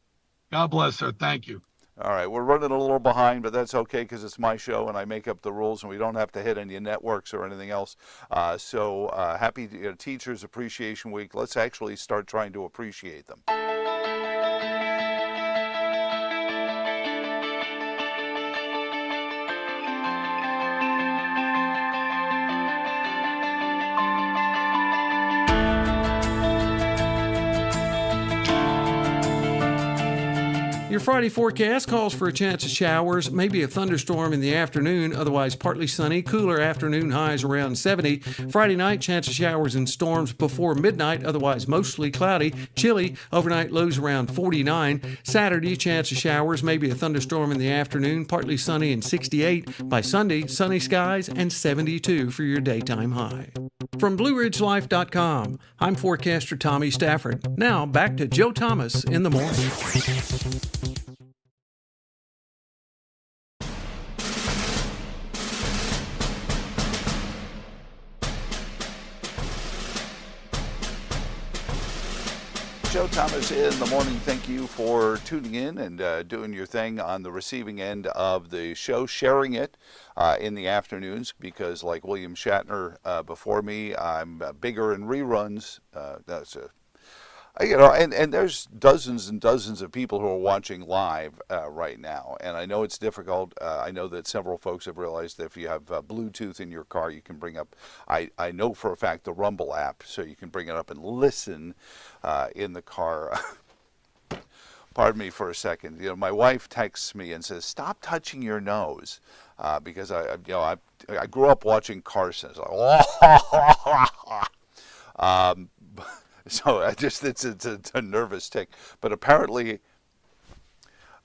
God bless her. Thank you. All right, we're running a little behind, but that's okay because it's my show and I make up the rules and we don't have to hit any networks or anything else. Happy Teachers Appreciation Week. Let's actually start trying to appreciate them. Your Friday forecast calls for a chance of showers, maybe a thunderstorm in the afternoon, otherwise partly sunny, cooler afternoon highs around 70. Friday night, chance of showers and storms before midnight, otherwise mostly cloudy, chilly, overnight lows around 49. Saturday, chance of showers, maybe a thunderstorm in the afternoon, partly sunny and 68. By Sunday, sunny skies and 72 for your daytime high. From BlueRidgeLife.com, I'm forecaster Tommy Stafford. Now, back to Joe Thomas in the morning. Joe Thomas in the morning. Thank you for tuning in and doing your thing on the receiving end of the show, sharing it in the afternoons because, like William Shatner before me, I'm bigger in reruns. And there's dozens and dozens of people who are watching live right now, and I know it's difficult. I know that several folks have realized that if you have Bluetooth in your car, you can bring up, I know for a fact, the Rumble app, so you can bring it up and listen in the car. Pardon me for a second. My wife texts me and says, "Stop touching your nose," because I grew up watching Carson. So it's a nervous tick. But apparently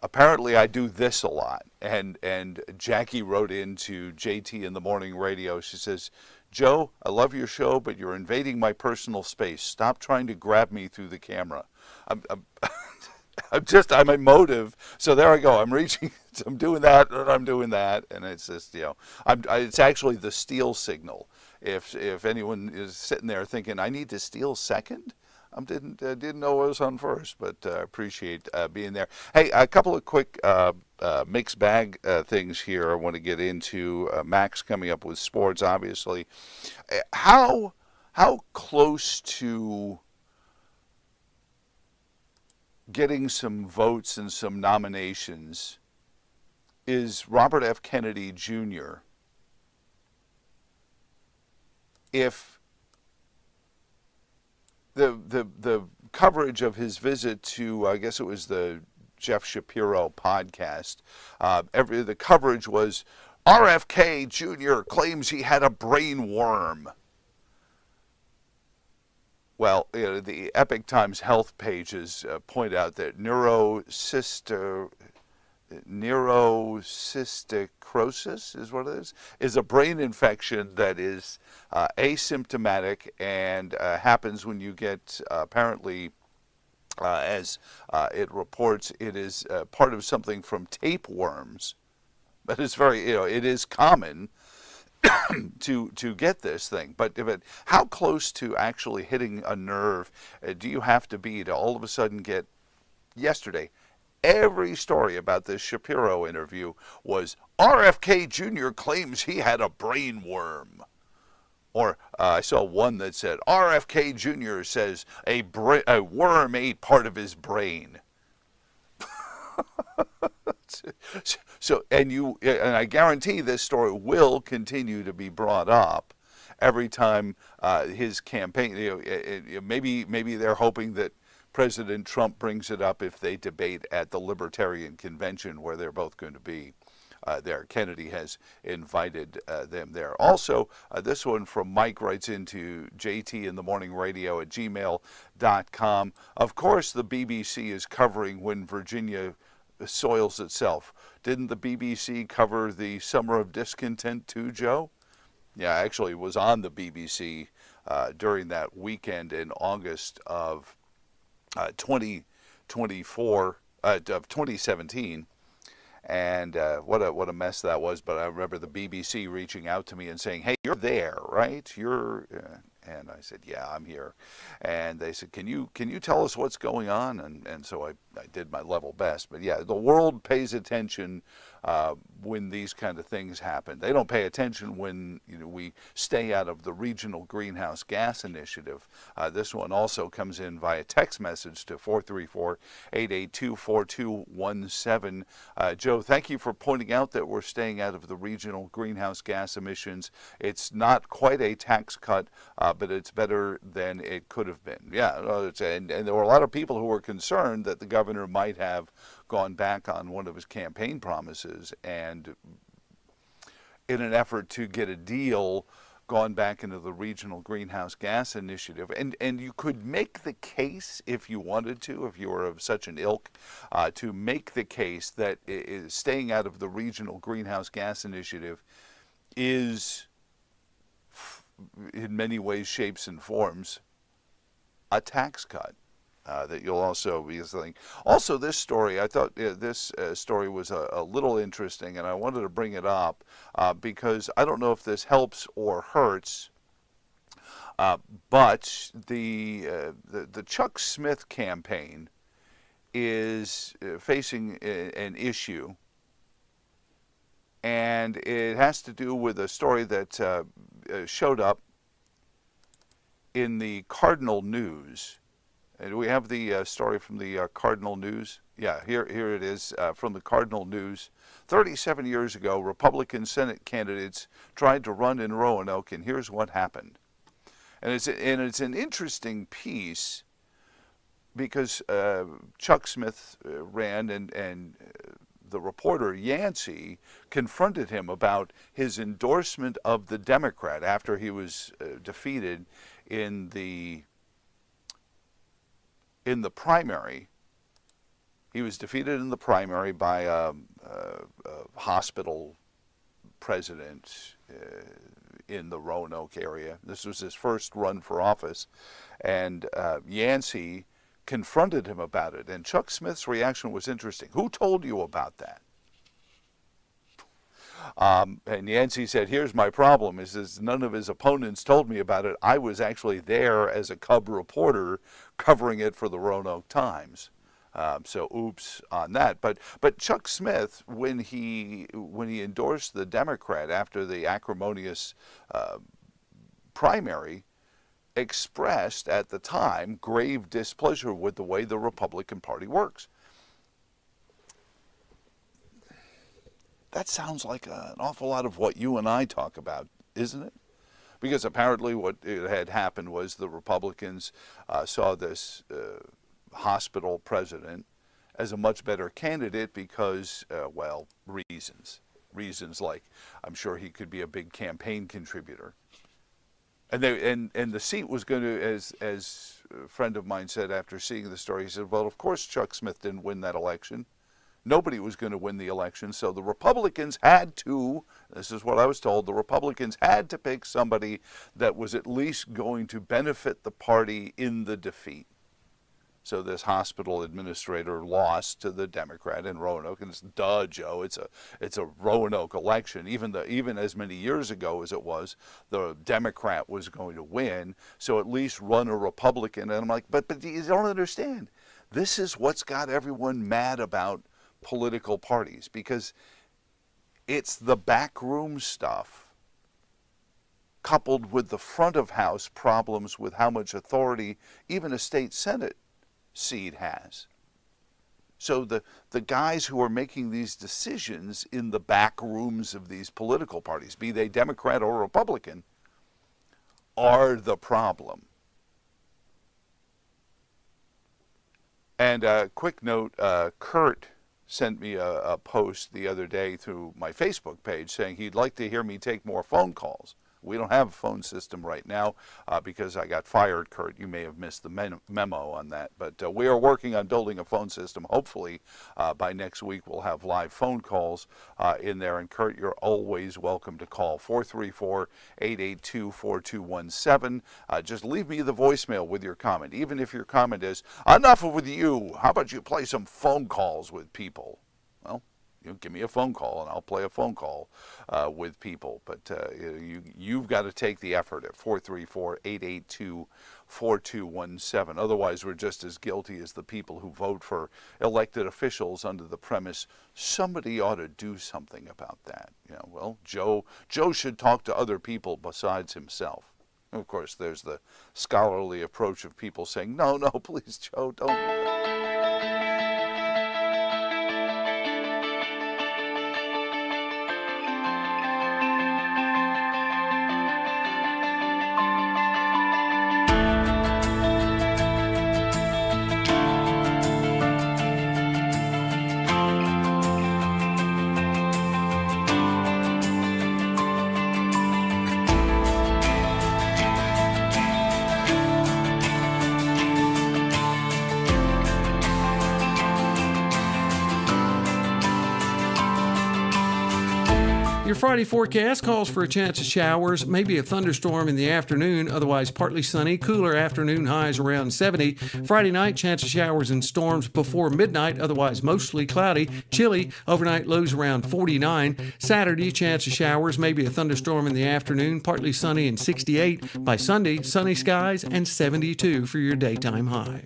I do this a lot. And Jackie wrote into JT in the Morning Radio. She says, "Joe, I love your show, but you're invading my personal space. Stop trying to grab me through the camera." I'm emotive. So there I go. I'm reaching, I'm doing that, and I'm doing that. And it's just, it's actually the steal signal. If anyone is sitting there thinking, I need to steal second, I didn't know I was on first, but appreciate being there. Hey, a couple of quick mixed bag things here I want to get into. Max coming up with sports, obviously. How close to getting some votes and some nominations is Robert F. Kennedy Jr. if the coverage of his visit to, I guess it was the Jeff Shapiro podcast, the coverage was RFK Jr. claims he had a brain worm. Well, the Epic Times health pages point out that neurocysticrosis is what it is a brain infection that is asymptomatic and happens when you get, apparently, as it reports, it is part of something from tapeworms. But it's very, it is common to get this thing. But how close to actually hitting a nerve do you have to be to all of a sudden get, yesterday, every story about this Shapiro interview was RFK Jr. claims he had a brain worm. Or I saw one that said RFK Jr. says a worm ate part of his brain. So, and I guarantee this story will continue to be brought up every time his campaign. Maybe they're hoping that President Trump brings it up if they debate at the Libertarian Convention, where they're both going to be there. Kennedy has invited them there. Also, this one from Mike writes into JT in the Morning Radio at gmail.com. Of course, the BBC is covering when Virginia soils itself. Didn't the BBC cover the Summer of Discontent too, Joe? Yeah, I actually was on the BBC during that weekend in August of 2017. And what a mess that was. But I remember the BBC reaching out to me and saying, "Hey, you're there, right? You're," and I said, "Yeah, I'm here." And they said, "Can you tell us what's going on?" And so I did my level best. But yeah, the world pays attention when these kind of things happen. They don't pay attention when we stay out of the Regional Greenhouse Gas Initiative. This one also comes in via text message to 434-882-4217. Joe, thank you for pointing out that we're staying out of the regional greenhouse gas emissions. It's not quite a tax cut, but it's better than it could have been. Yeah, and there were a lot of people who were concerned that the governor might have gone back on one of his campaign promises and, in an effort to get a deal, gone back into the Regional Greenhouse Gas Initiative. And you could make the case, if you wanted to, if you were of such an ilk, to make the case that staying out of the Regional Greenhouse Gas Initiative is, in many ways, shapes, and forms, a tax cut. That you'll also be saying. Also, this story, I thought this story was a little interesting, and I wanted to bring it up because I don't know if this helps or hurts, but the Chuck Smith campaign is facing an issue, and it has to do with a story that showed up in the Cardinal News. Do we have the story from the Cardinal News? Yeah, here it is from the Cardinal News. 37 years ago, Republican Senate candidates tried to run in Roanoke, and here's what happened. And it's an interesting piece because Chuck Smith ran, and the reporter Yancey confronted him about his endorsement of the Democrat after he was defeated in the primary. He was defeated in the primary by a hospital president in the Roanoke area. This was his first run for office, and Yancey confronted him about it, and Chuck Smith's reaction was interesting. "Who told you about that?" And Yancey said, "Here's my problem, is none of his opponents told me about it. I was actually there as a cub reporter covering it for the Roanoke Times." So oops on that. But Chuck Smith, when he endorsed the Democrat after the acrimonious primary, expressed at the time grave displeasure with the way the Republican Party works. That sounds like an awful lot of what you and I talk about, isn't it? Because apparently what had happened was the Republicans saw this hospital president as a much better candidate because, reasons like I'm sure he could be a big campaign contributor. And the seat was going to, as a friend of mine said after seeing the story, he said, "Well, of course Chuck Smith didn't win that election. Nobody was going to win the election, so the Republicans had to," this is what I was told, the Republicans had to pick somebody that was at least going to benefit the party in the defeat. So this hospital administrator lost to the Democrat in Roanoke, and it's duh, Joe. It's a Roanoke election. Even as many years ago as it was, the Democrat was going to win. So at least run a Republican. And I'm like, but you don't understand. This is what's got everyone mad about political parties, because it's the backroom stuff coupled with the front of house problems with how much authority even a state Senate seat has. So the guys who are making these decisions in the back rooms of these political parties, be they Democrat or Republican, are the problem. And a quick note, Kurt sent me a post the other day through my Facebook page saying he'd like to hear me take more phone calls. We don't have a phone system right now because I got fired, Kurt. You may have missed the memo on that. But we are working on building a phone system. Hopefully, by next week, we'll have live phone calls in there. And, Kurt, you're always welcome to call 434-882-4217. Just leave me the voicemail with your comment. Even if your comment is, enough with you, how about you play some phone calls with people? Well, give me a phone call, and I'll play a phone call with people. But you've got to take the effort at 434-882-4217. Otherwise, we're just as guilty as the people who vote for elected officials under the premise, somebody ought to do something about that. Well, Joe should talk to other people besides himself. Of course, there's the scholarly approach of people saying, no, please, Joe, don't do that. Your Friday forecast calls for a chance of showers, maybe a thunderstorm in the afternoon, otherwise partly sunny, cooler afternoon highs around 70. Friday night, chance of showers and storms before midnight, otherwise mostly cloudy, chilly, overnight lows around 49. Saturday, chance of showers, maybe a thunderstorm in the afternoon, partly sunny and 68. By Sunday, sunny skies and 72 for your daytime high.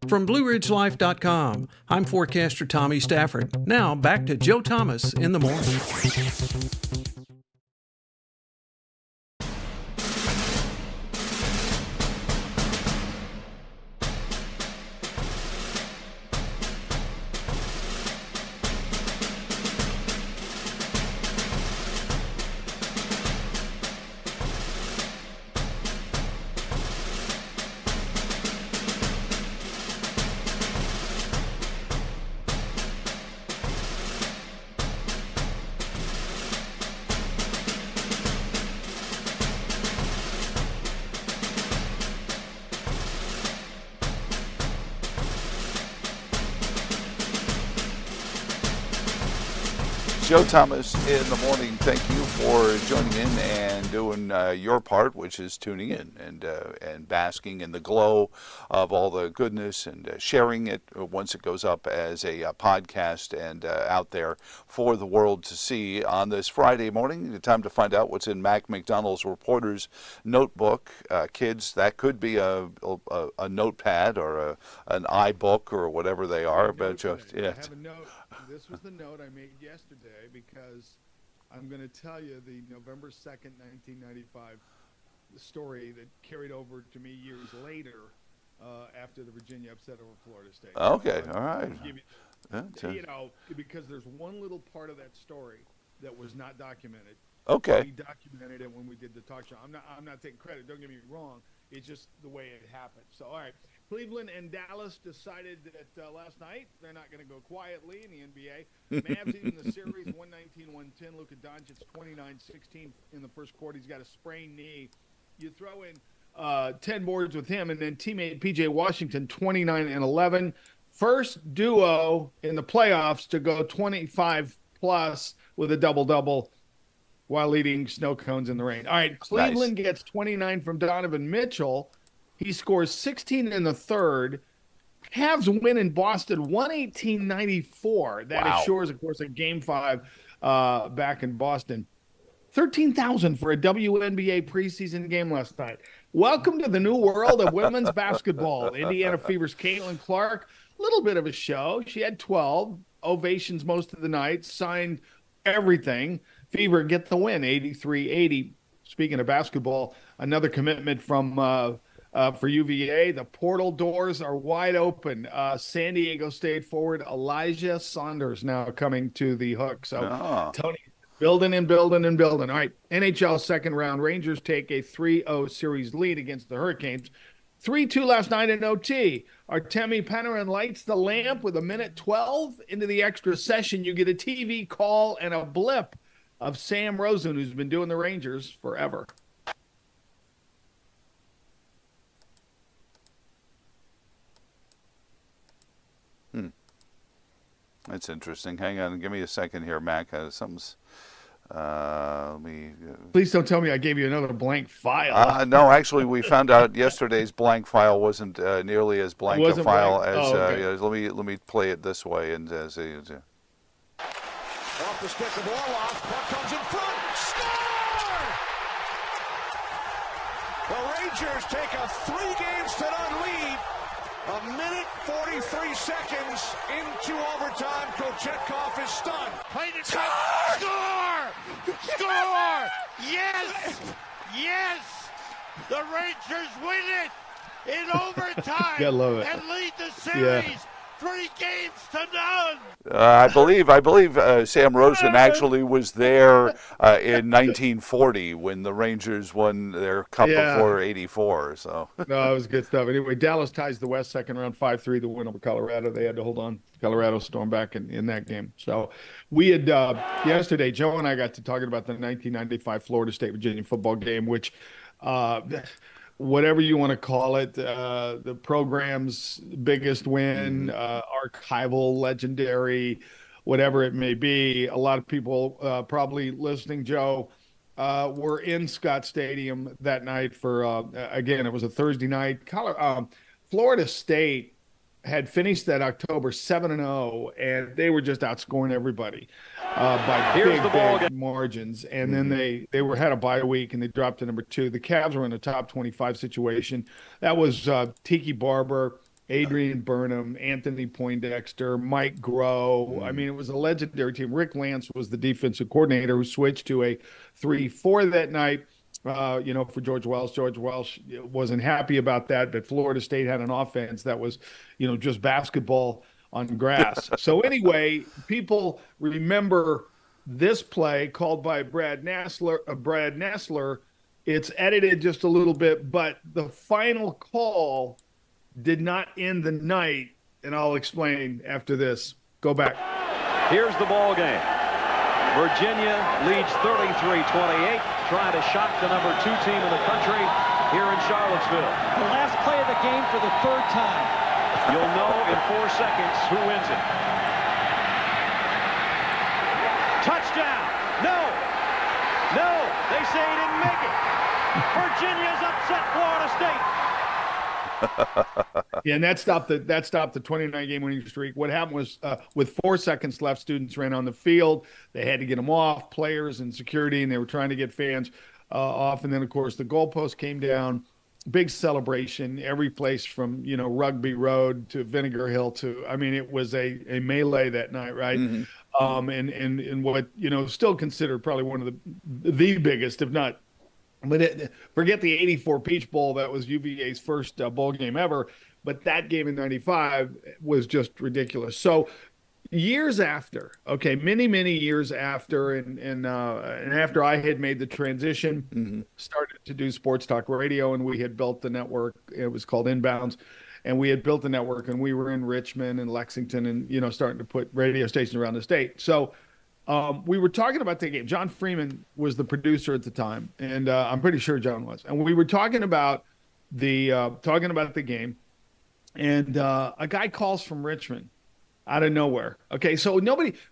From BlueRidgeLife.com, I'm forecaster Tommy Stafford. Now back to Joe Thomas in the morning. Joe Thomas in the morning. Thank you for joining in and doing your part, which is tuning in and basking in the glow of all the goodness and sharing it once it goes up as a podcast and out there for the world to see on this Friday morning. The time to find out what's in Mac McDonald's reporter's notebook. Kids, that could be a notepad or an iBook or whatever they are. But I have a note. This was the note I made yesterday because I'm going to tell you the November 2nd, 1995 story that carried over to me years later after the Virginia upset over Florida State. Okay, all right. Because there's one little part of that story that was not documented. Okay. We documented it when we did the talk show. I'm not taking credit. Don't get me wrong. It's just the way it happened. So, all right. Cleveland and Dallas decided that last night they're not going to go quietly in the NBA. Mavs in the series, 119-110. Luka Doncic, 29-16 in the first quarter. He's got a sprained knee. You throw in 10 boards with him, and then teammate P.J. Washington, 29-11. First duo in the playoffs to go 25-plus with a double-double while eating snow cones in the rain. All right, Cleveland gets 29 from Donovan Mitchell. He scores 16 in the third. Cavs win in Boston 118-94. That assures, of course, a Game 5 back in Boston. 13,000 for a WNBA preseason game last night. Welcome to the new world of women's basketball. Indiana Fever's Caitlin Clark, a little bit of a show. She had 12 ovations most of the night, signed everything. Fever get the win, 83-80. Speaking of basketball, another commitment from for UVA. The portal doors are wide open. San Diego State forward Elijah Saunders now coming to the Hook. So Tony building and building and building. All right, NHL second round. Rangers take a 3-0 series lead against the Hurricanes. 3-2 last night in OT. Artemi Panarin lights the lamp with 1:12 into the extra session. You get a TV call and a blip of Sam Rosen, who's been doing the Rangers forever. That's interesting. Hang on, give me a second here, Mac. Something's. Let me. Please don't tell me I gave you another blank file. No, actually, we found out yesterday's blank file wasn't nearly as blank a file as. Okay. Let me play it this way and see. Off the stick of Orloff, puck comes in front, score! The Rangers take a 3-game-to-none lead. A minute 43 seconds into overtime. Kochetkov is stunned. Played it. Score! Score! Yes! Yes! The Rangers win it in overtime Gotta love it. and lead the series 3-0. I believe Sam Rosen actually was there in 1940 when the Rangers won their cup before '84. So No, it was good stuff. Anyway, Dallas ties the West second round 5-3 the win over Colorado. They had to hold on. Colorado stormed back in that game. So we had yesterday, Joe and I got to talking about the 1995 Florida State Virginia football game, which whatever you want to call it, the program's biggest win, archival, legendary, whatever it may be. A lot of people probably listening, Joe, were in Scott Stadium that night for, again, it was a Thursday night. Florida State had finished that October 7-0, and they were just outscoring everybody by big margins. And then they had a bye week, and they dropped to number 2. The Cavs were in a top 25 situation. That was Tiki Barber, Adrian Burnham, Anthony Poindexter, Mike Groh. I mean, it was a legendary team. Rick Lance was the defensive coordinator who switched to a 3-4 that night. For George Welsh. George Welsh wasn't happy about that, but Florida State had an offense that was, just basketball on grass. So anyway, people remember this play called by Brad Nessler. It's edited just a little bit, but the final call did not end the night, and I'll explain after this. Go back. Here's the ball game. Virginia leads 33-28, trying to shock the number 2 team in the country here in Charlottesville. The last play of the game for the 3rd time. You'll know in 4 seconds who wins it. Touchdown! No! They say he didn't make it. Virginia's upset Florida State. Yeah, and that stopped the 29-game winning streak. What happened was, with 4 seconds left, students ran on the field. They had to get them off, players and security, and they were trying to get fans off. And then, of course, the goalpost came down. Big celebration. Every place from Rugby Road to Vinegar Hill to, it was a melee that night, right? Mm-hmm. And what still considered probably one of the biggest, if not. But forget the '84 Peach Bowl. That was UVA's first bowl game ever. But that game in '95 was just ridiculous. So years after, many years after, and after I had made the transition, started to do sports talk radio, and we had built the network. It was called Inbounds. And we had built the network, and we were in Richmond and Lexington and, starting to put radio stations around the state. So we were talking about the game. John Freeman was the producer at the time, and I'm pretty sure John was. And we were talking about the game, and a guy calls from Richmond out of nowhere. Okay, so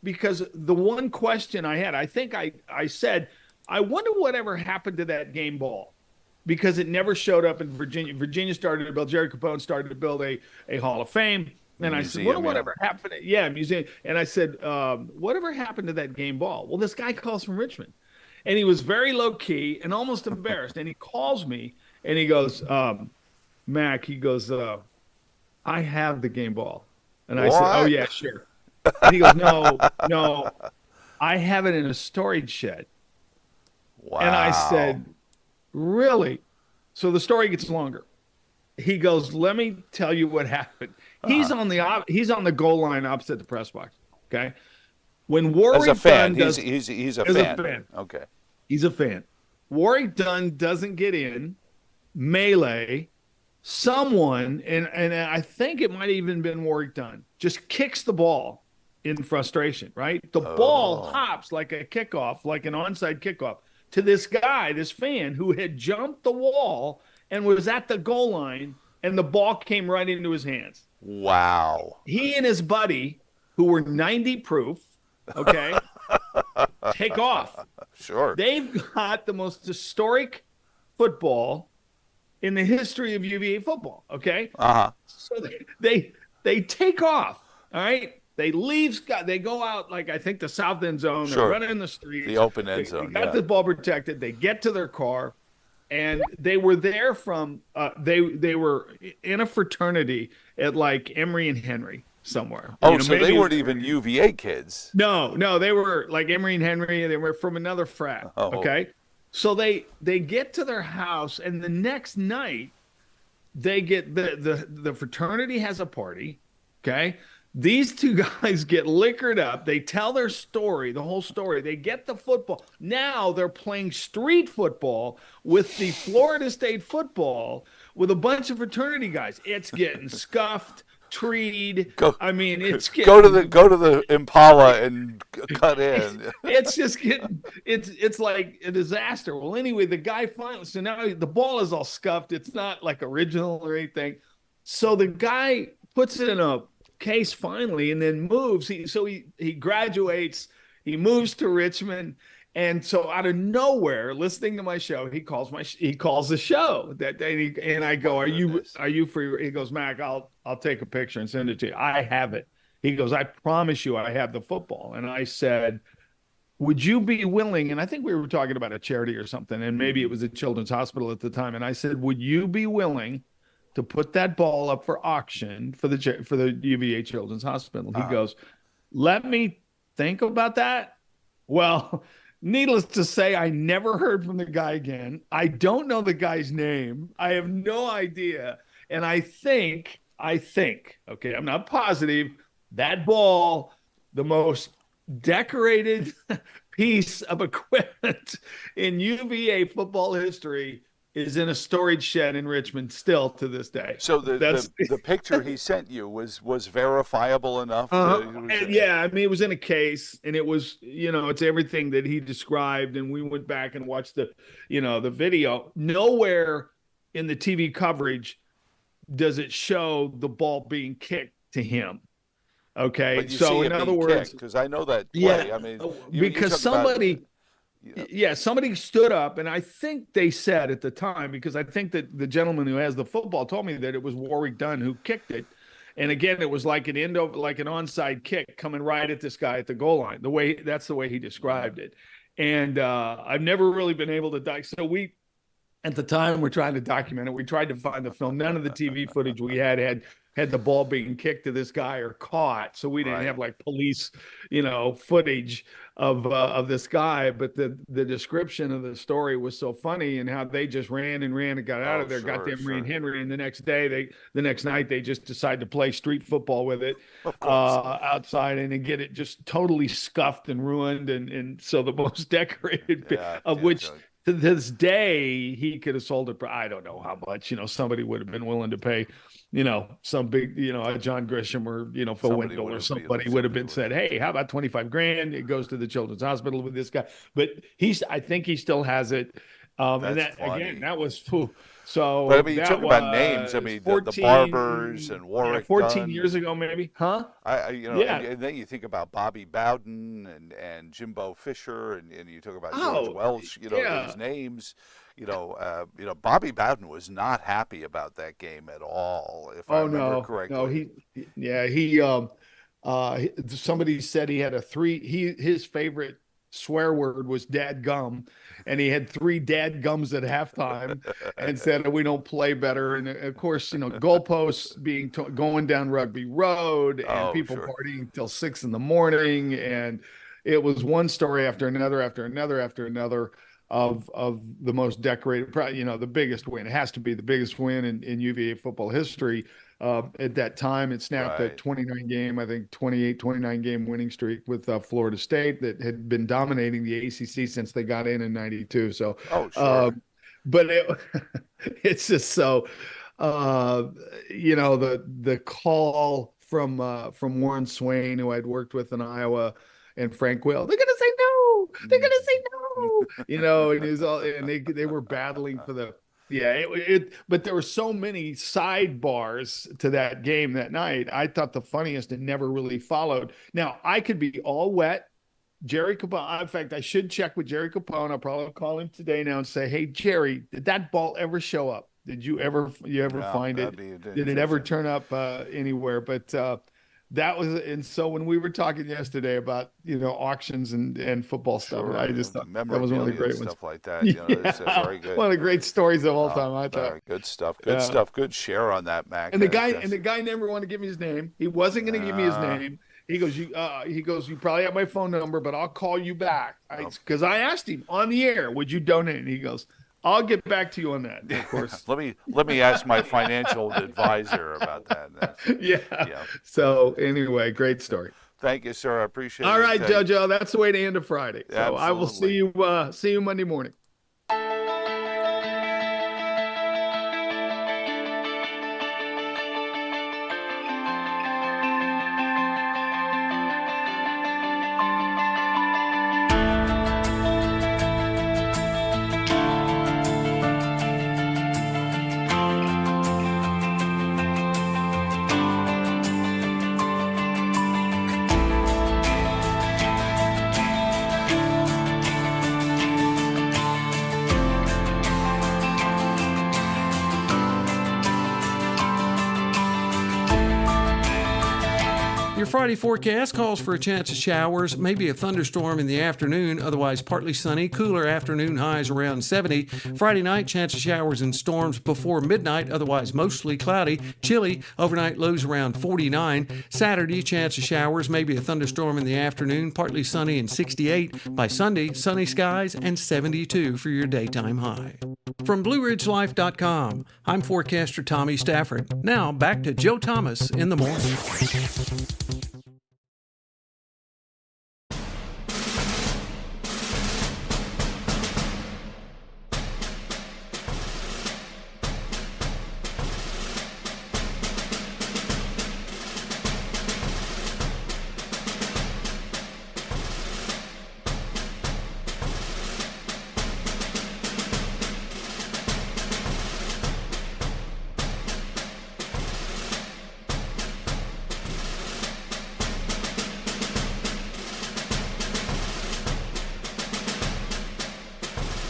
because the one question I had, I think I said, I wonder whatever happened to that game ball, because it never showed up in Virginia. Virginia started to build, Jerry Capone started to build a Hall of Fame. And I said, whatever happened? Museum. And I said, whatever happened to that game ball? Well, this guy calls from Richmond, and he was very low key and almost embarrassed. And he calls me and he goes, Mac, he goes, I have the game ball. And I said, oh yeah, sure. And he goes, no, I have it in a storage shed. Wow. And I said, really? So the story gets longer. He goes, let me tell you what happened. He's on the goal line opposite the press box. Okay, when Warwick Dunn fan, does, he's a fan. Okay, he's a fan. Warwick Dunn doesn't get in. Melee. Someone, and I think it might have even been Warwick Dunn, just kicks the ball in frustration. Right, the ball hops like a kickoff, like an onside kickoff, to this guy, this fan who had jumped the wall and was at the goal line, and the ball came right into his hands. Wow. He and his buddy who were 90 proof, okay, take off. Sure. They've got the most historic football in the history of UVA football, okay? So they take off, all right? They leave, they go out, like, I think the south end zone. Sure. They're running in the streets. The open end zone, They got the ball protected. They get to their car, and they were there from they were in a fraternity at, like, Emory and Henry somewhere. Oh, so they weren't even UVA kids. No, they were like Emory and Henry. They were from another frat, okay? So they get to their house, and the next night they get the fraternity has a party, okay? These two guys get liquored up. They tell their story, the whole story. They get the football. Now they're playing street football with the Florida State football with a bunch of fraternity guys. It's getting scuffed, treed. It's getting, go to the Impala and cut in. It's just getting it's like a disaster. Well, anyway, the guy finally, so now the ball is all scuffed. It's not like original or anything. So the guy puts it in a case finally and then moves. He graduates, he moves to Richmond, and so out of nowhere, listening to my show, he calls the show that day, and I go, are you free? He goes, Mac, I'll take a picture and send it to you. I have it. He goes, I promise you I have the football. And I said, would you be willing, and I think we were talking about a charity or something, and maybe it was a children's hospital at the time, and I said, would you be willing to put that ball up for auction for the UVA Children's Hospital? He goes, let me think about that. Well, needless to say, I never heard from the guy again. I don't know the guy's name. I have no idea. And I think, okay, I'm not positive, that ball, the most decorated piece of equipment in UVA football history, is in a storage shed in Richmond still to this day. So the picture he sent you was verifiable enough? It was in a case, and it was, it's everything that he described, and we went back and watched the video. Nowhere in the TV coverage does it show the ball being kicked to him. Okay, but so in other words, because I know that play. Because somebody stood up, and I think they said at the time, because I think that the gentleman who has the football told me that it was Warwick Dunn who kicked it, and again, it was like an onside kick coming right at this guy at the goal line. That's the way he described it, and I've never really been able to so we. At the time, we're trying to document it. We tried to find the film. None of the TV footage we had the ball being kicked to this guy or caught. So we didn't have like police, footage of this guy. But the description of the story was so funny, and how they just ran and got out of there, got to Emory and Henry. And the next night, they just decided to play street football with it outside and then get it just totally scuffed and ruined. And so the most decorated of which. To this day, he could have sold it for, I don't know how much, somebody would have been willing to pay, some big, a John Grisham or, Phil Wendell or somebody would have been said, hey, how about $25,000? It goes to the Children's Hospital with this guy. But I think he still has it. And that, funny. Again, that was, so. But you talk about names. The Barbers and Warwick 14 Dunn. years ago, maybe. Huh? And then you think about Bobby Bowden and Jimbo Fisher, and you talk about George Welsh, these names. Bobby Bowden was not happy about that game at all, if I remember correctly. Somebody said he had his favorite swear word was dad gum, and he had 3 dad gums at halftime and said, we don't play better. And of course, goalposts being going down Rugby Road and people partying till 6 a.m. And it was one story after another of the most decorated, the biggest win. It has to be the biggest win in UVA football history. At that time, it snapped a 29 game winning streak with Florida State that had been dominating the ACC since they got in 92. So, but it's just so, the call from Warren Swain, who I'd worked with in Iowa, and Frank Will, they're gonna say no, and he was all, and they were battling for the Yeah, but there were so many sidebars to that game that night. I thought the funniest and never really followed. Now, I could be all wet. Jerry Capone, in fact, I should check with Jerry Capone. I'll probably call him today now and say, hey, Jerry, did that ball ever show up? Did you ever find it? Did it ever turn up anywhere? But that was, and so when we were talking yesterday about auctions and football stuff, I just thought that was one of the great ones. Stuff like that, it's very good. One of the great stories of all time. I thought. Good stuff. Good stuff. Good share on that, Mac. And the guy never wanted to give me his name. He wasn't going to give me his name. He goes, you probably have my phone number, but I'll call you back. Because I asked him on the air, would you donate? And he goes, I'll get back to you on that. Of course. let me ask my financial advisor about that. Yeah. So anyway, great story. Thank you, sir. I appreciate it. All right, JoJo. That's the way to end a Friday. So absolutely. I will see you Monday morning. Your Friday forecast calls for a chance of showers, maybe a thunderstorm in the afternoon, otherwise partly sunny, cooler afternoon highs around 70. Friday night, chance of showers and storms before midnight, otherwise mostly cloudy, chilly, overnight lows around 49. Saturday, chance of showers, maybe a thunderstorm in the afternoon, partly sunny and 68. By Sunday, sunny skies and 72 for your daytime high. From BlueRidgeLife.com, I'm forecaster Tommy Stafford. Now back to Joe Thomas in the morning.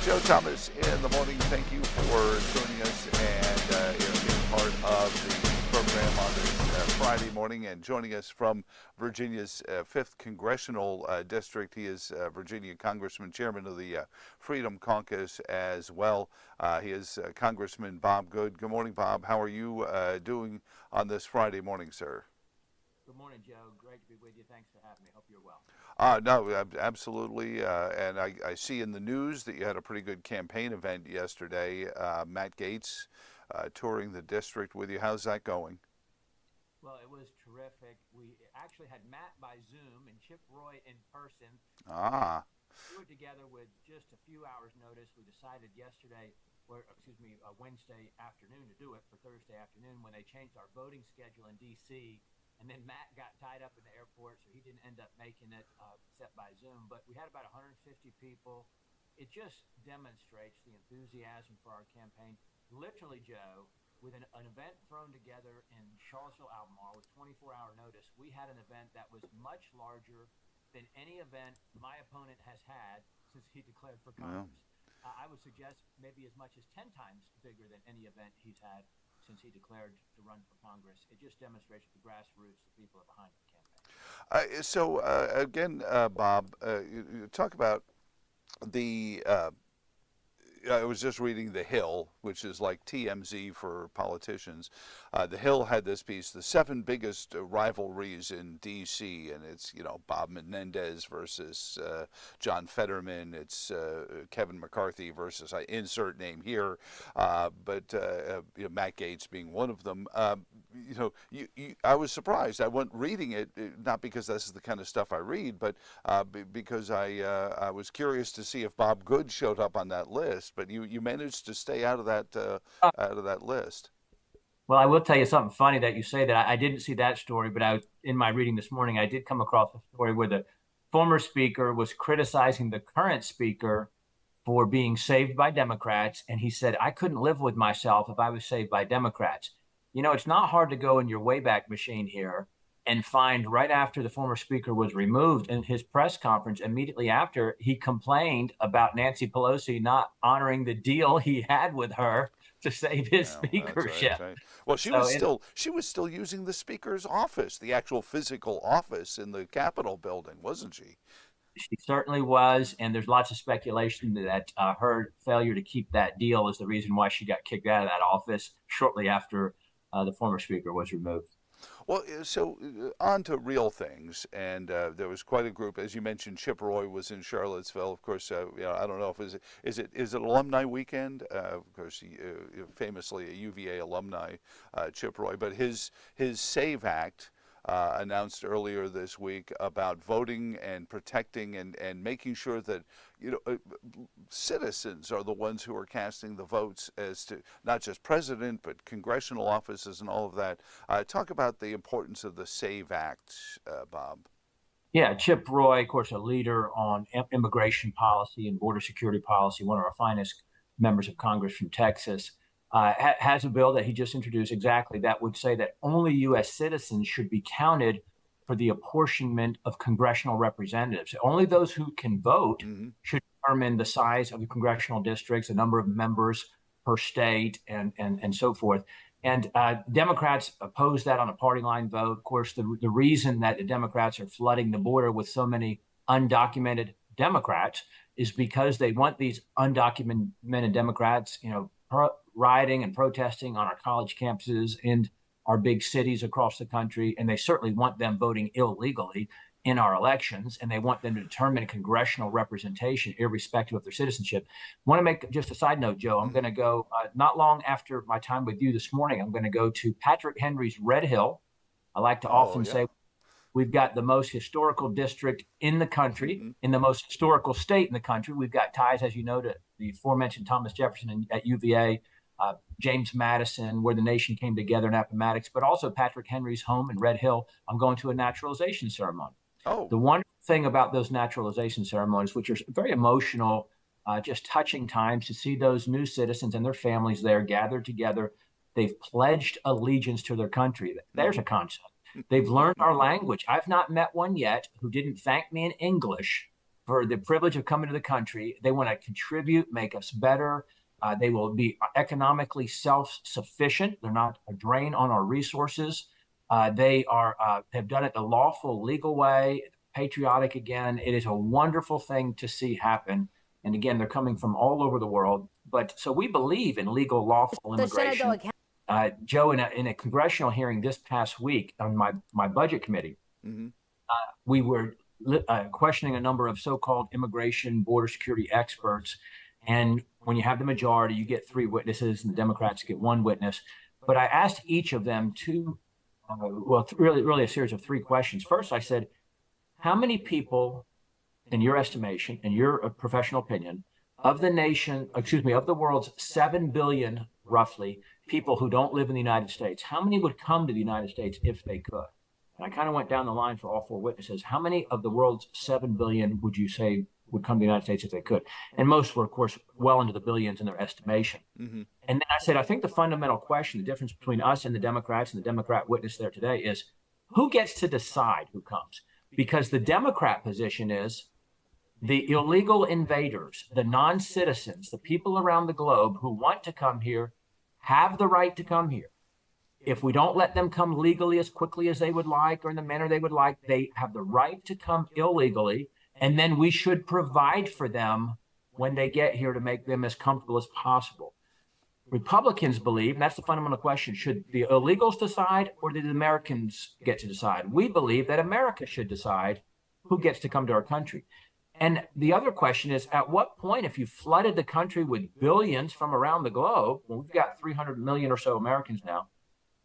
Joe Thomas in the morning. Thank you for joining us and being part of the program on this Friday morning and joining us from Virginia's 5th Congressional District. He is Virginia Congressman, Chairman of the Freedom Caucus as well. He is Congressman Bob Good. Good morning, Bob. How are you doing on this Friday morning, sir? Good morning, Joe. Great to be with you. Thanks for having me. Hope you're well. No, absolutely. And I see in the news that you had a pretty good campaign event yesterday. Matt Gaetz touring the district with you. How's that going? Well, it was terrific. We actually had Matt by Zoom and Chip Roy in person. Do it together with just a few hours' notice. We decided yesterday, Wednesday afternoon to do it for Thursday afternoon when they changed our voting schedule in D.C. And then Matt got tied up in the airport, so he didn't end up making it set by Zoom. But we had about 150 people. It just demonstrates the enthusiasm for our campaign. Literally, Joe, with an event thrown together in Charlottesville, Albemarle, with 24-hour notice, we had an event that was much larger than any event my opponent has had since he declared for Congress. I would suggest maybe as much as 10 times bigger than any event he's had since he declared to run for Congress. It just demonstrates the grassroots, the people are behind the campaign. Again, Bob, you talk about the I was just reading The Hill, which is like TMZ for politicians. The Hill had this piece, the 7 biggest rivalries in D.C., and it's, Bob Menendez versus John Fetterman. It's Kevin McCarthy versus, I insert name here, but Matt Gaetz being one of them. I was surprised. I went reading it, not because this is the kind of stuff I read, but because I was curious to see if Bob Good showed up on that list. But you managed to stay out of that list. Well, I will tell you something funny that you say that. I didn't see that story, but in my reading this morning, I did come across a story where the former speaker was criticizing the current speaker for being saved by Democrats. And he said, I couldn't live with myself if I was saved by Democrats. You know, it's not hard to go in your Wayback Machine here and find right after the former speaker was removed in his press conference, immediately after, he complained about Nancy Pelosi not honoring the deal he had with her to save his speakership. Right. Well, she was still using the speaker's office, the actual physical office in the Capitol building, wasn't she? She certainly was, and there's lots of speculation that her failure to keep that deal is the reason why she got kicked out of that office shortly after the former speaker was removed. Well, so on to real things, and there was quite a group. As you mentioned, Chip Roy was in Charlottesville. Of course, I don't know if is it Alumni Weekend? Of course, he, famously a UVA alumni, Chip Roy. But his SAVE Act announced earlier this week about voting and protecting and making sure that citizens are the ones who are casting the votes as to not just president but congressional offices and all of that. Talk about the importance of the SAVE Act, Bob. Yeah, Chip Roy, of course, a leader on immigration policy and border security policy, one of our finest members of Congress from Texas. Has a bill that he just introduced exactly that would say that only U.S. citizens should be counted for the apportionment of congressional representatives. Only those who can vote should determine the size of the congressional districts, the number of members per state, and so forth. And Democrats oppose that on a party line vote. Of course, the reason that the Democrats are flooding the border with so many undocumented Democrats is because they want these undocumented Democrats, rioting and protesting on our college campuses in our big cities across the country. And they certainly want them voting illegally in our elections. And they want them to determine congressional representation, irrespective of their citizenship. I want to make just a side note, Joe. I'm going to go, not long after my time with you this morning, I'm going to go to Patrick Henry's Red Hill. I like to often say we've got the most historical district in the country, in the most historical state in the country. We've got ties, as you know, to the aforementioned Thomas Jefferson at UVA, James Madison, where the nation came together in Appomattox, but also Patrick Henry's home in Red Hill. I'm going to a naturalization ceremony. The wonderful thing about those naturalization ceremonies, which are very emotional, just touching times to see those new citizens and their families there gathered together. They've pledged allegiance to their country. There's a concept. They've learned our language. I've not met one yet who didn't thank me in English for the privilege of coming to the country. They want to contribute, make us better. They will be economically self-sufficient. They're not a drain on our resources. They have done it the lawful, legal way, patriotic again. It is a wonderful thing to see happen. And again, they're coming from all over the world. But so we believe in legal, lawful immigration. Joe, in a congressional hearing this past week on my budget committee, we were questioning a number of so-called immigration border security experts. And when you have the majority, you get 3 witnesses, and the Democrats get 1 witness. But I asked each of them really a series of 3 questions. First, I said, how many people, in your estimation, in your professional opinion, of the world's 7 billion, roughly, people who don't live in the United States, how many would come to the United States if they could? And I kind of went down the line for all 4 witnesses. How many of the world's 7 billion would you say would come to the United States if they could? And most were, of course, well into the billions in their estimation. And then I said, I think the fundamental question, the difference between us and the Democrats and the Democrat witness there today is who gets to decide who comes? Because the Democrat position is the illegal invaders, the non-citizens, the people around the globe who want to come here have the right to come here. If we don't let them come legally as quickly as they would like or in the manner they would like, they have the right to come illegally. And then we should provide for them when they get here to make them as comfortable as possible. Republicans believe, and that's the fundamental question, should the illegals decide or did the Americans get to decide? We believe that America should decide who gets to come to our country. And the other question is, at what point, if you flooded the country with billions from around the globe, well, we've got 300 million or so Americans now,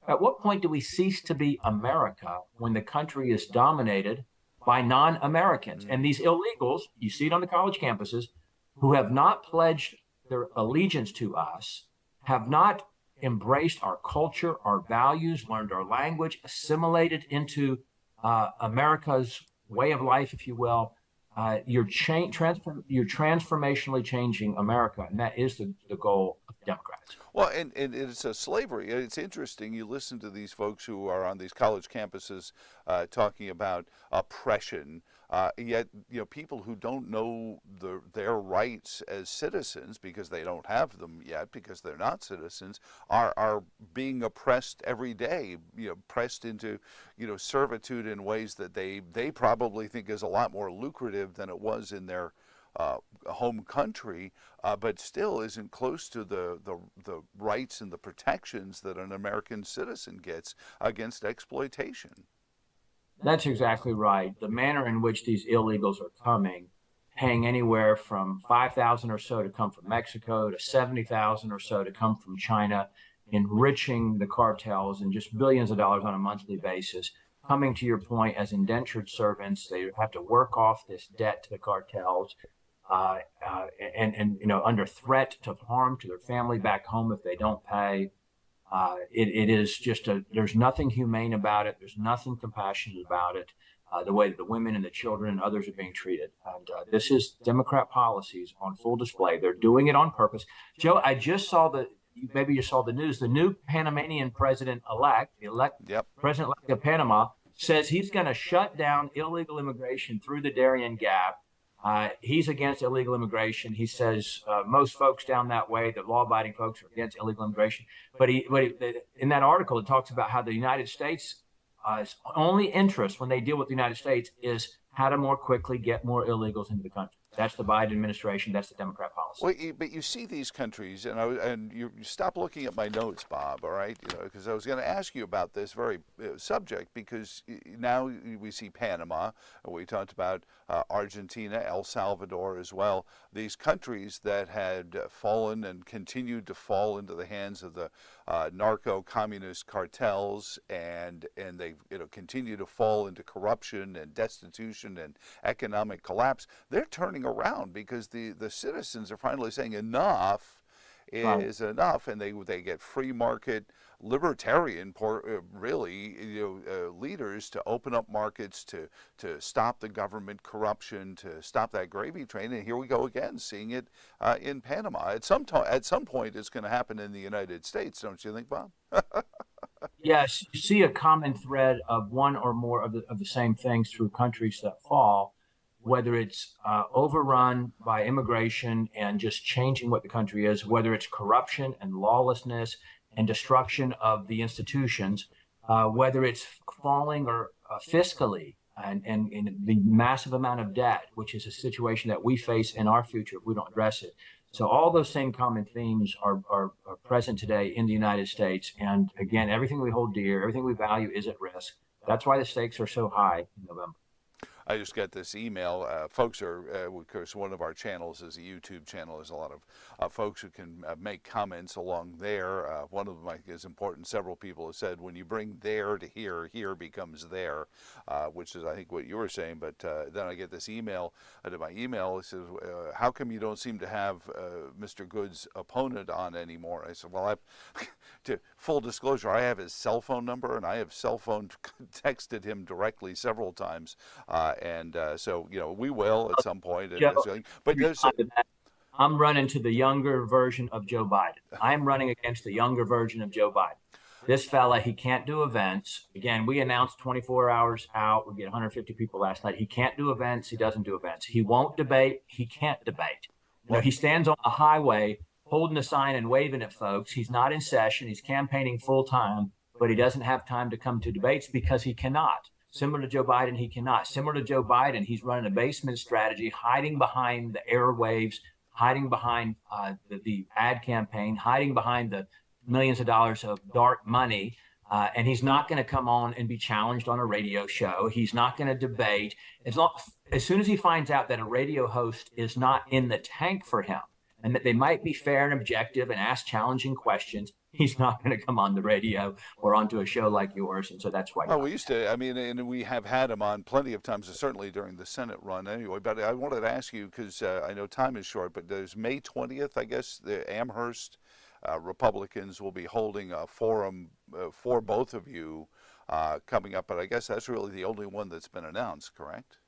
at what point do we cease to be America when the country is dominated by non-Americans? And these illegals, you see it on the college campuses, who have not pledged their allegiance to us, have not embraced our culture, our values, learned our language, assimilated into America's way of life, if you will. you're transformationally changing America, and that is the goal of Democrats. Well, and it's a slavery. It's interesting. You listen to these folks who are on these college campuses talking about oppression. Yet, people who don't know their rights as citizens because they don't have them yet, because they're not citizens, are being oppressed every day. Pressed into, servitude in ways that they probably think is a lot more lucrative than it was in their home country, but still isn't close to the rights and the protections that an American citizen gets against exploitation. That's exactly right. The manner in which these illegals are coming, paying anywhere from $5,000 or so to come from Mexico to $70,000 or so to come from China, enriching the cartels and just billions of dollars on a monthly basis, coming to your point as indentured servants. They have to work off this debt to the cartels. And under threat to harm to their family back home if they don't pay. It is just there's nothing humane about it. There's nothing compassionate about it. The way that the women and the children and others are being treated. And this is Democrat policies on full display. They're doing it on purpose. Joe, I just saw maybe you saw the news, the new Panamanian president-elect, President-elect of Panama, says he's going to shut down illegal immigration through the Darien Gap. He's against illegal immigration. He says most folks down that way, the law-abiding folks, are against illegal immigration. But in that article, it talks about how the United States' only interest when they deal with the United States is how to more quickly get more illegals into the country. That's the Biden administration. That's the Democrat policy. Well, but you see these countries, and you stop looking at my notes, Bob, all right? Because I was going to ask you about this very subject, because now we see Panama, and we talked about Argentina, El Salvador as well. These countries that had fallen and continued to fall into the hands of the narco-communist cartels, and they continue to fall into corruption and destitution and economic collapse. They're turning around because the citizens are finally saying enough is enough, and they get free market libertarian leaders to open up markets, to stop the government corruption, to stop that gravy train. And here we go again, seeing it in Panama. At some point it's going to happen in the United States, don't you think, Bob? Yes, you see a common thread of one or more of the same things through countries that fall, whether it's overrun by immigration and just changing what the country is, whether it's corruption and lawlessness and destruction of the institutions, whether it's falling or fiscally and the massive amount of debt, which is a situation that we face in our future if we don't address it. So all those same common themes are present today in the United States. And again, everything we hold dear, everything we value is at risk. That's why the stakes are so high in November. I just got this email. Folks are, of course, one of our channels is a YouTube channel. There's a lot of folks who can make comments along there. One of them is important. Several people have said, when you bring there to here, here becomes there, which is, I think, what you were saying. But then I get this email to my email. It says, how come you don't seem to have Mr. Good's opponent on anymore? I said, well, to full disclosure, I have his cell phone number, and I have cell phone texted him directly several times. So, we will at some point. But I'm running to the younger version of Joe Biden. I'm running against the younger version of Joe Biden. This fella, he can't do events. Again, we announced 24 hours out. We get 150 people last night. He can't do events. He doesn't do events. He won't debate. He can't debate. He stands on a highway holding a sign and waving at folks. He's not in session. He's campaigning full time, but he doesn't have time to come to debates because he cannot. Similar to Joe Biden, he cannot. Similar to Joe Biden, he's running a basement strategy, hiding behind the airwaves, hiding behind the ad campaign, hiding behind the millions of dollars of dark money. And he's not going to come on and be challenged on a radio show. He's not going to debate. As soon as he finds out that a radio host is not in the tank for him and that they might be fair and objective and ask challenging questions, he's not going to come on the radio or onto a show like yours. And so that's why. Well, we used to, and we have had him on plenty of times, certainly during the Senate run anyway. But I wanted to ask you, because I know time is short, but there's May 20th, I guess, the Amherst Republicans will be holding a forum for both of you coming up. But I guess that's really the only one that's been announced, correct?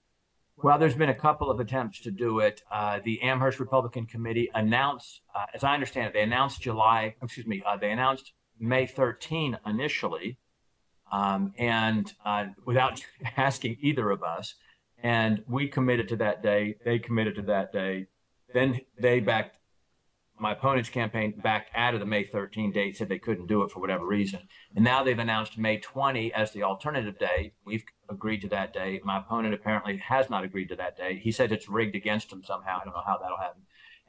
Well, there's been a couple of attempts to do it. The Amherst Republican Committee announced, as I understand it, they announced they announced May 13 initially, and without asking either of us. And we committed to that day. They committed to that day. Then my opponent's campaign backed out of the May 13 date, said they couldn't do it for whatever reason. And now they've announced May 20 as the alternative day. We've agreed to that day. My opponent apparently has not agreed to that day. He said it's rigged against him somehow. I don't know how that'll happen.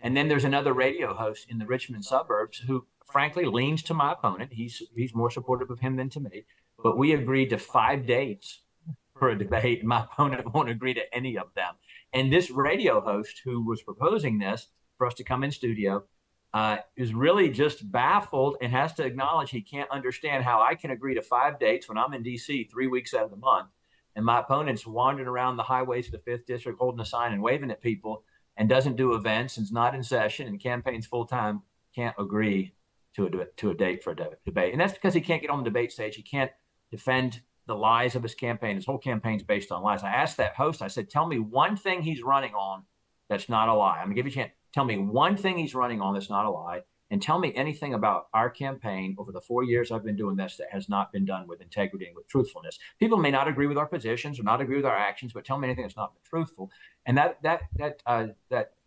And then there's another radio host in the Richmond suburbs who frankly leans to my opponent. He's more supportive of him than to me. But we agreed to 5 dates for a debate. My opponent won't agree to any of them. And this radio host who was proposing this for us to come in studio is really just baffled and has to acknowledge he can't understand how I can agree to 5 dates when I'm in D.C. 3 weeks out of the month, and my opponent's wandering around the highways of the 5th District holding a sign and waving at people and doesn't do events and is not in session and campaigns full-time, can't agree to a date for a debate. And that's because he can't get on the debate stage. He can't defend the lies of his campaign. His whole campaign's based on lies. I asked that host, I said, tell me one thing he's running on that's not a lie. I'm going to give you a chance. Tell me one thing he's running on that's not a lie, and tell me anything about our campaign over the 4 years I've been doing this that has not been done with integrity and with truthfulness. People may not agree with our positions or not agree with our actions, but tell me anything that's not been truthful. And that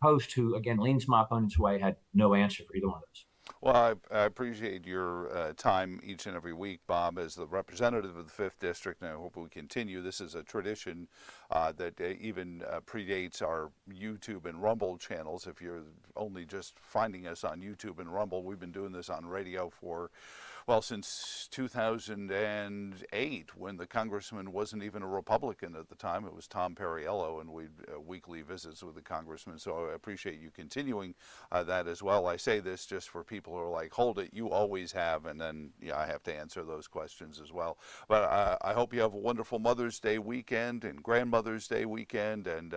host, who again leans my opponent's way, had no answer for either one of those. Well, I appreciate your time each and every week, Bob, as the representative of the 5th District, and I hope we continue. This is a tradition that even predates our YouTube and Rumble channels. If you're only just finding us on YouTube and Rumble, we've been doing this on radio for, well, since 2008, when the congressman wasn't even a Republican at the time. It was Tom Perriello, and we weekly visits with the congressman. So I appreciate you continuing that as well. I say this just for people who are like, hold it, you always have, and then I have to answer those questions as well. But I hope you have a wonderful Mother's Day weekend and Grandmother's Day weekend, and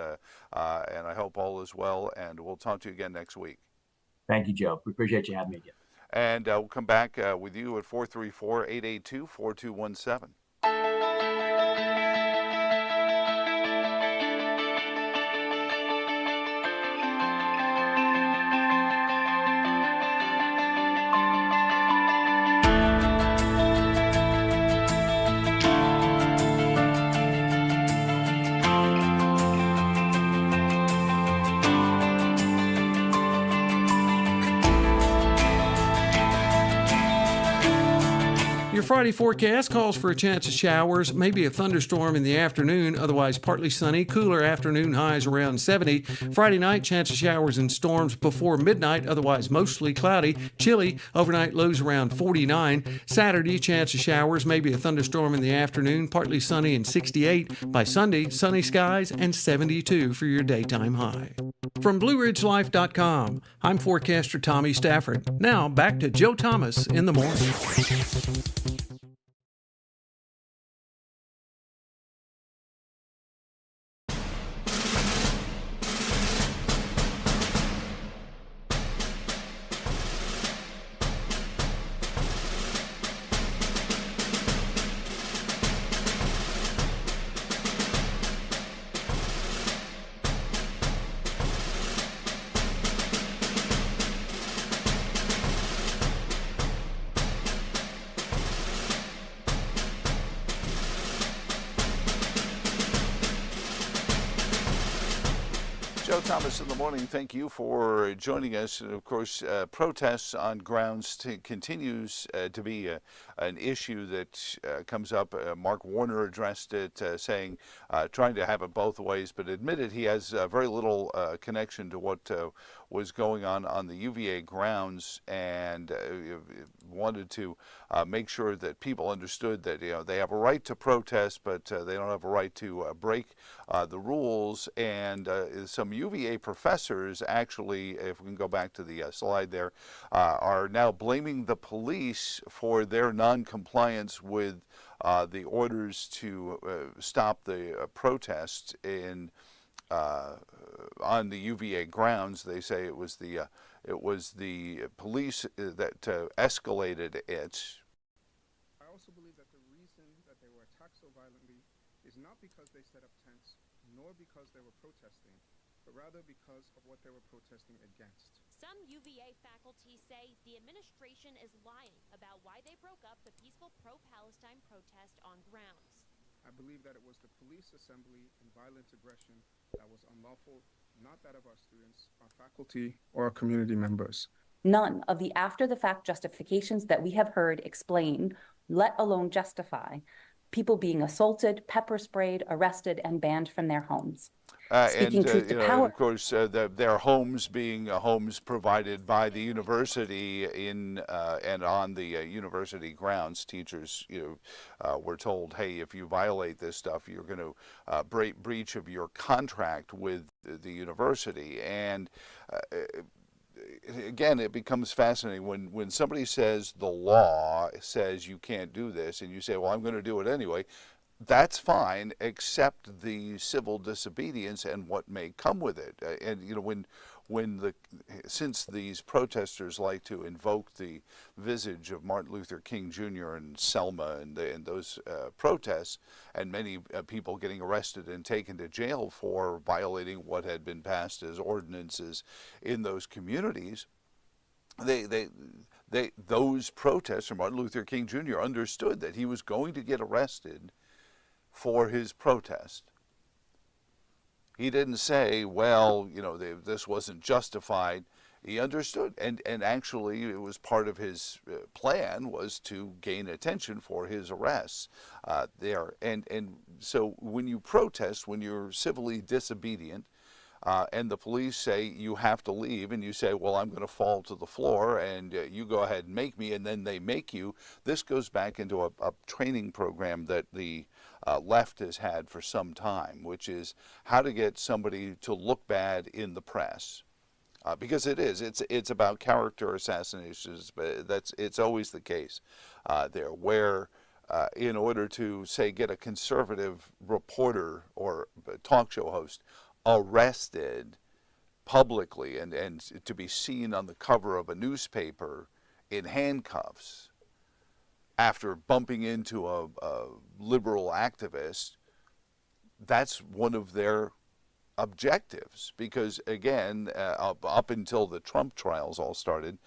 I hope all is well, and we'll talk to you again next week. Thank you, Joe. We appreciate you having me again. And we'll come back with you at 434-882-4217. Your Friday forecast calls for a chance of showers, maybe a thunderstorm in the afternoon, otherwise partly sunny, cooler afternoon highs around 70. Friday night, chance of showers and storms before midnight, otherwise mostly cloudy, chilly, overnight lows around 49. Saturday, chance of showers, maybe a thunderstorm in the afternoon, partly sunny and 68. By Sunday, sunny skies and 72 for your daytime high. From BlueRidgeLife.com, I'm forecaster Tommy Stafford. Now back to Joe Thomas in the morning. Joe Thomas in the morning. Thank you for joining us. And of course, protests on grounds continues to be an issue that comes up. Mark Warner addressed it, saying, trying to have it both ways, but admitted he has very little connection to what was going on the UVA grounds, and wanted to make sure that people understood that they have a right to protest, but they don't have a right to break the rules. And some UVA professors actually, if we can go back to the slide there, are now blaming the police for their non-compliance with the orders to stop the protests on the UVA grounds. They say it was the police that escalated it. I also believe that the reason that they were attacked so violently is not because they set up tents nor because they were protesting, but rather because of what they were protesting against. Some UVA faculty say the administration is lying about why they broke up the peaceful pro-Palestine protest on grounds. I believe that it was the police assembly and violent aggression that was unlawful, not that of our students, our faculty, or our community members. None of the after-the-fact justifications that we have heard explain, let alone justify, people being assaulted, pepper sprayed, arrested, and banned from their homes. Speaking truth to power. Of course, their homes being homes provided by the university in and on the university grounds. Teachers, were told, hey, if you violate this stuff, you're going to breach of your contract with the university. And again, it becomes fascinating when somebody says the law says you can't do this, and you say, well, I'm going to do it anyway. That's fine, except the civil disobedience and what may come with it. And since these protesters like to invoke the visage of Martin Luther King Jr. and Selma and those protests, and many people getting arrested and taken to jail for violating what had been passed as ordinances in those communities, those protesters, Martin Luther King Jr. understood that he was going to get arrested for his protest. He didn't say, well, this wasn't justified. He understood, and actually it was part of his plan was to gain attention for his arrests there. And so when you protest, when you're civilly disobedient, and the police say you have to leave, and you say, well, I'm going to fall to the floor, and you go ahead and make me, and then they make you. This goes back into a training program that the left has had for some time, which is how to get somebody to look bad in the press. Because it's about character assassinations, but it's always the case there, where in order to, say, get a conservative reporter or talk show host arrested publicly and to be seen on the cover of a newspaper in handcuffs after bumping into a liberal activist, that's one of their objectives. Because again, up until the Trump trials all started,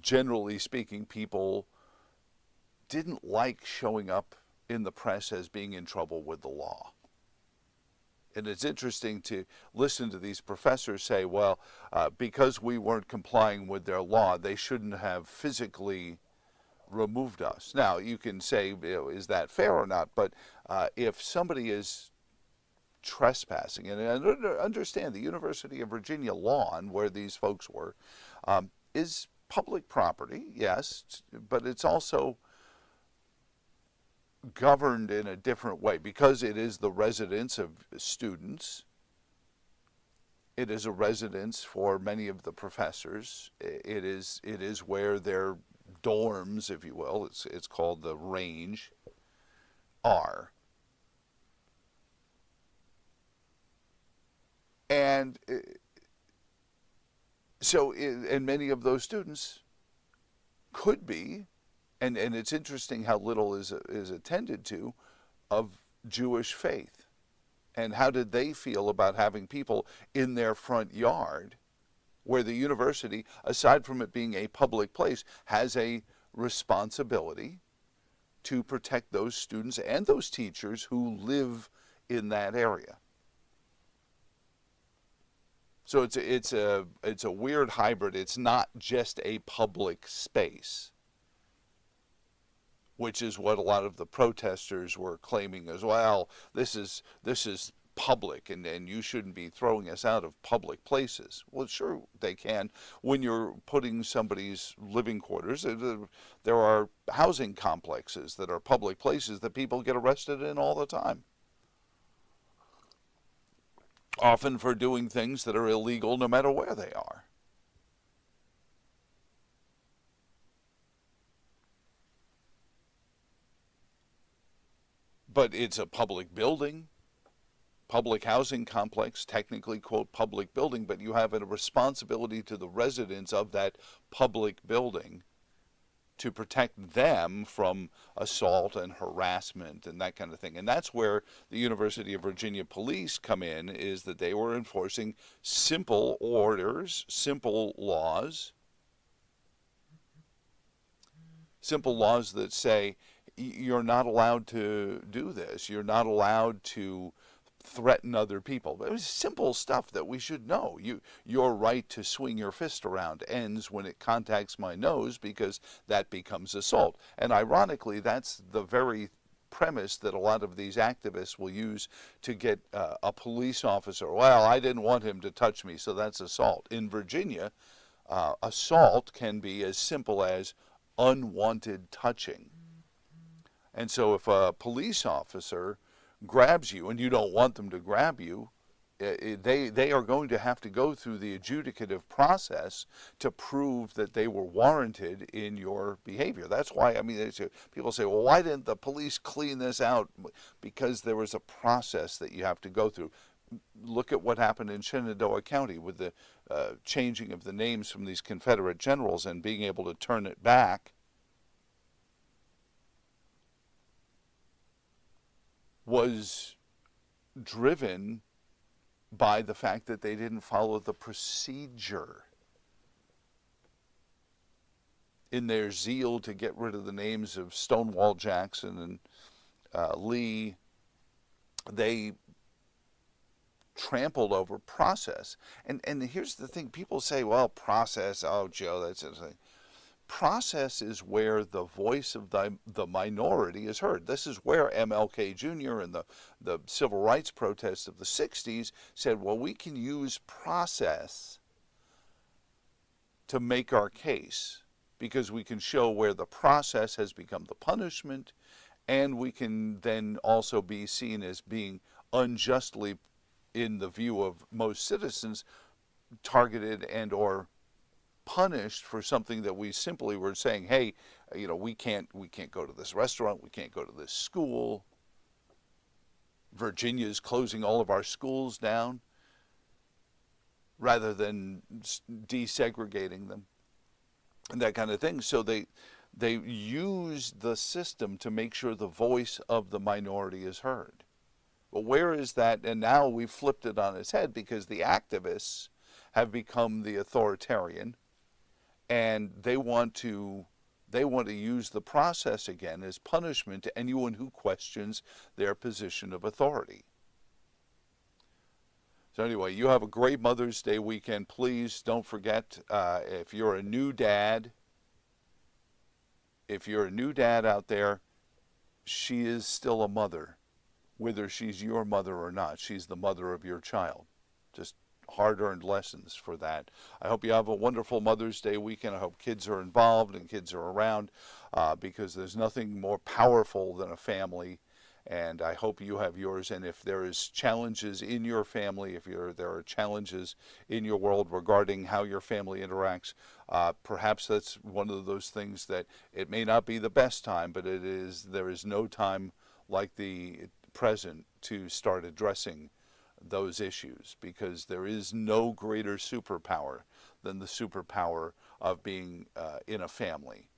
generally speaking, people didn't like showing up in the press as being in trouble with the law. And it's interesting to listen to these professors say, well, because we weren't complying with their law, they shouldn't have physically removed us. Now, you can say, is that fair or not? But if somebody is trespassing, and understand the University of Virginia lawn where these folks were is public property, yes, but it's also governed in a different way because it is the residence of students. It is a residence for many of the professors. It is where their dorms, if you will, it's called the range, are. And so, and many of those students could be, and it's interesting how little is attended to, of Jewish faith. And how did they feel about having people in their front yard where the university, aside from it being a public place, has a responsibility to protect those students and those teachers who live in that area? So it's a weird hybrid. It's not just a public space, which is what a lot of the protesters were claiming as well. This is public, and you shouldn't be throwing us out of public places. Well, sure they can. When you're putting somebody's living quarters, there are housing complexes that are public places that people get arrested in all the time. Often for doing things that are illegal no matter where they are. But it's a public building, public housing complex, technically, quote, public building, but you have a responsibility to the residents of that public building to protect them from assault and harassment and that kind of thing. And that's where the University of Virginia police come in, is that they were enforcing simple orders, simple laws that say you're not allowed to do this. You're not allowed to threaten other people. It was simple stuff that we should know. Your right to swing your fist around ends when it contacts my nose, because that becomes assault. And ironically, that's the very premise that a lot of these activists will use to get a police officer. Well, I didn't want him to touch me, so that's assault. In Virginia, assault can be as simple as unwanted touching. And so if a police officer grabs you and you don't want them to grab you, they are going to have to go through the adjudicative process to prove that they were warranted in your behavior. That's why, I mean, people say, well, why didn't the police clean this out? Because there was a process that you have to go through. Look at what happened in Shenandoah County with the changing of the names from these Confederate generals and being able to turn it back. Was driven by the fact that they didn't follow the procedure. In their zeal to get rid of the names of Stonewall Jackson and Lee, they trampled over process. And here's the thing, people say, well, process, oh, Joe, that's a thing. Process is where the voice of the minority is heard. This is where MLK Jr. and the civil rights protests of the 60s said, well, we can use process to make our case, because we can show where the process has become the punishment, and we can then also be seen as being unjustly, in the view of most citizens, targeted and or punished for something that we simply were saying, hey, you know, we can't go to this restaurant, we can't go to this school. Virginia's closing all of our schools down rather than desegregating them and that kind of thing. So they use the system to make sure the voice of the minority is heard. Well, where is that? And now we've flipped it on its head, because the activists have become the authoritarian, and they want to use the process again as punishment to anyone who questions their position of authority. So anyway, you have a great Mother's Day weekend. Please don't forget, if you're a new dad out there, she is still a mother, whether she's your mother or not. She's the mother of your child. Just hard-earned lessons for that. I hope you have a wonderful Mother's Day weekend. I hope kids are involved and kids are around, because there's nothing more powerful than a family. And I hope you have yours. And if there is challenges in your family, if there are challenges in your world regarding how your family interacts, perhaps that's one of those things that it may not be the best time, but there is no time like the present to start addressing those issues, because there is no greater superpower than the superpower of being in a family.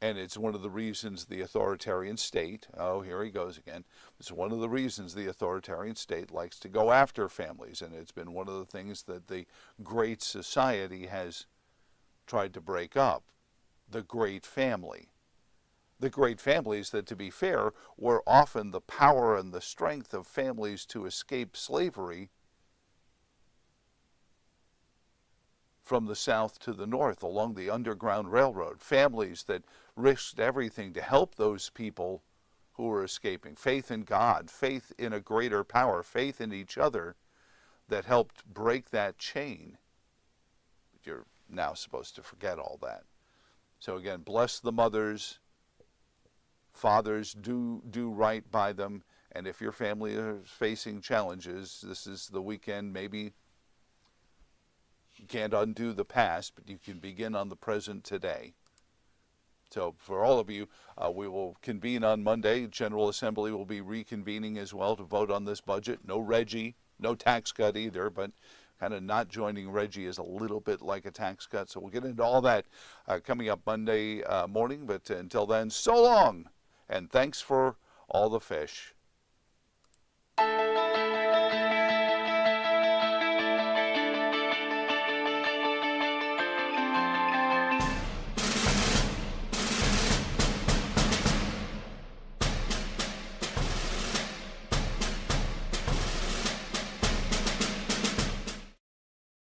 And it's one of the reasons the authoritarian state, oh, here he goes again, it's one of the reasons the authoritarian state likes to go after families, and it's been one of the things that the Great Society has tried to break up, the Great Family. The great families that, to be fair, were often the power and the strength of families to escape slavery from the south to the north along the Underground Railroad. Families that risked everything to help those people who were escaping. Faith in God, faith in a greater power, faith in each other that helped break that chain. But you're now supposed to forget all that. So again, bless the mothers. Fathers, do right by them. And if your family is facing challenges, this is the weekend. Maybe you can't undo the past, but you can begin on the present today. So for all of you, we will convene on Monday. General Assembly will be reconvening as well to vote on this budget. No Reggie, no tax cut either, but kind of not joining Reggie is a little bit like a tax cut. So we'll get into all that coming up Monday morning. But until then, so long, and thanks for all the fish.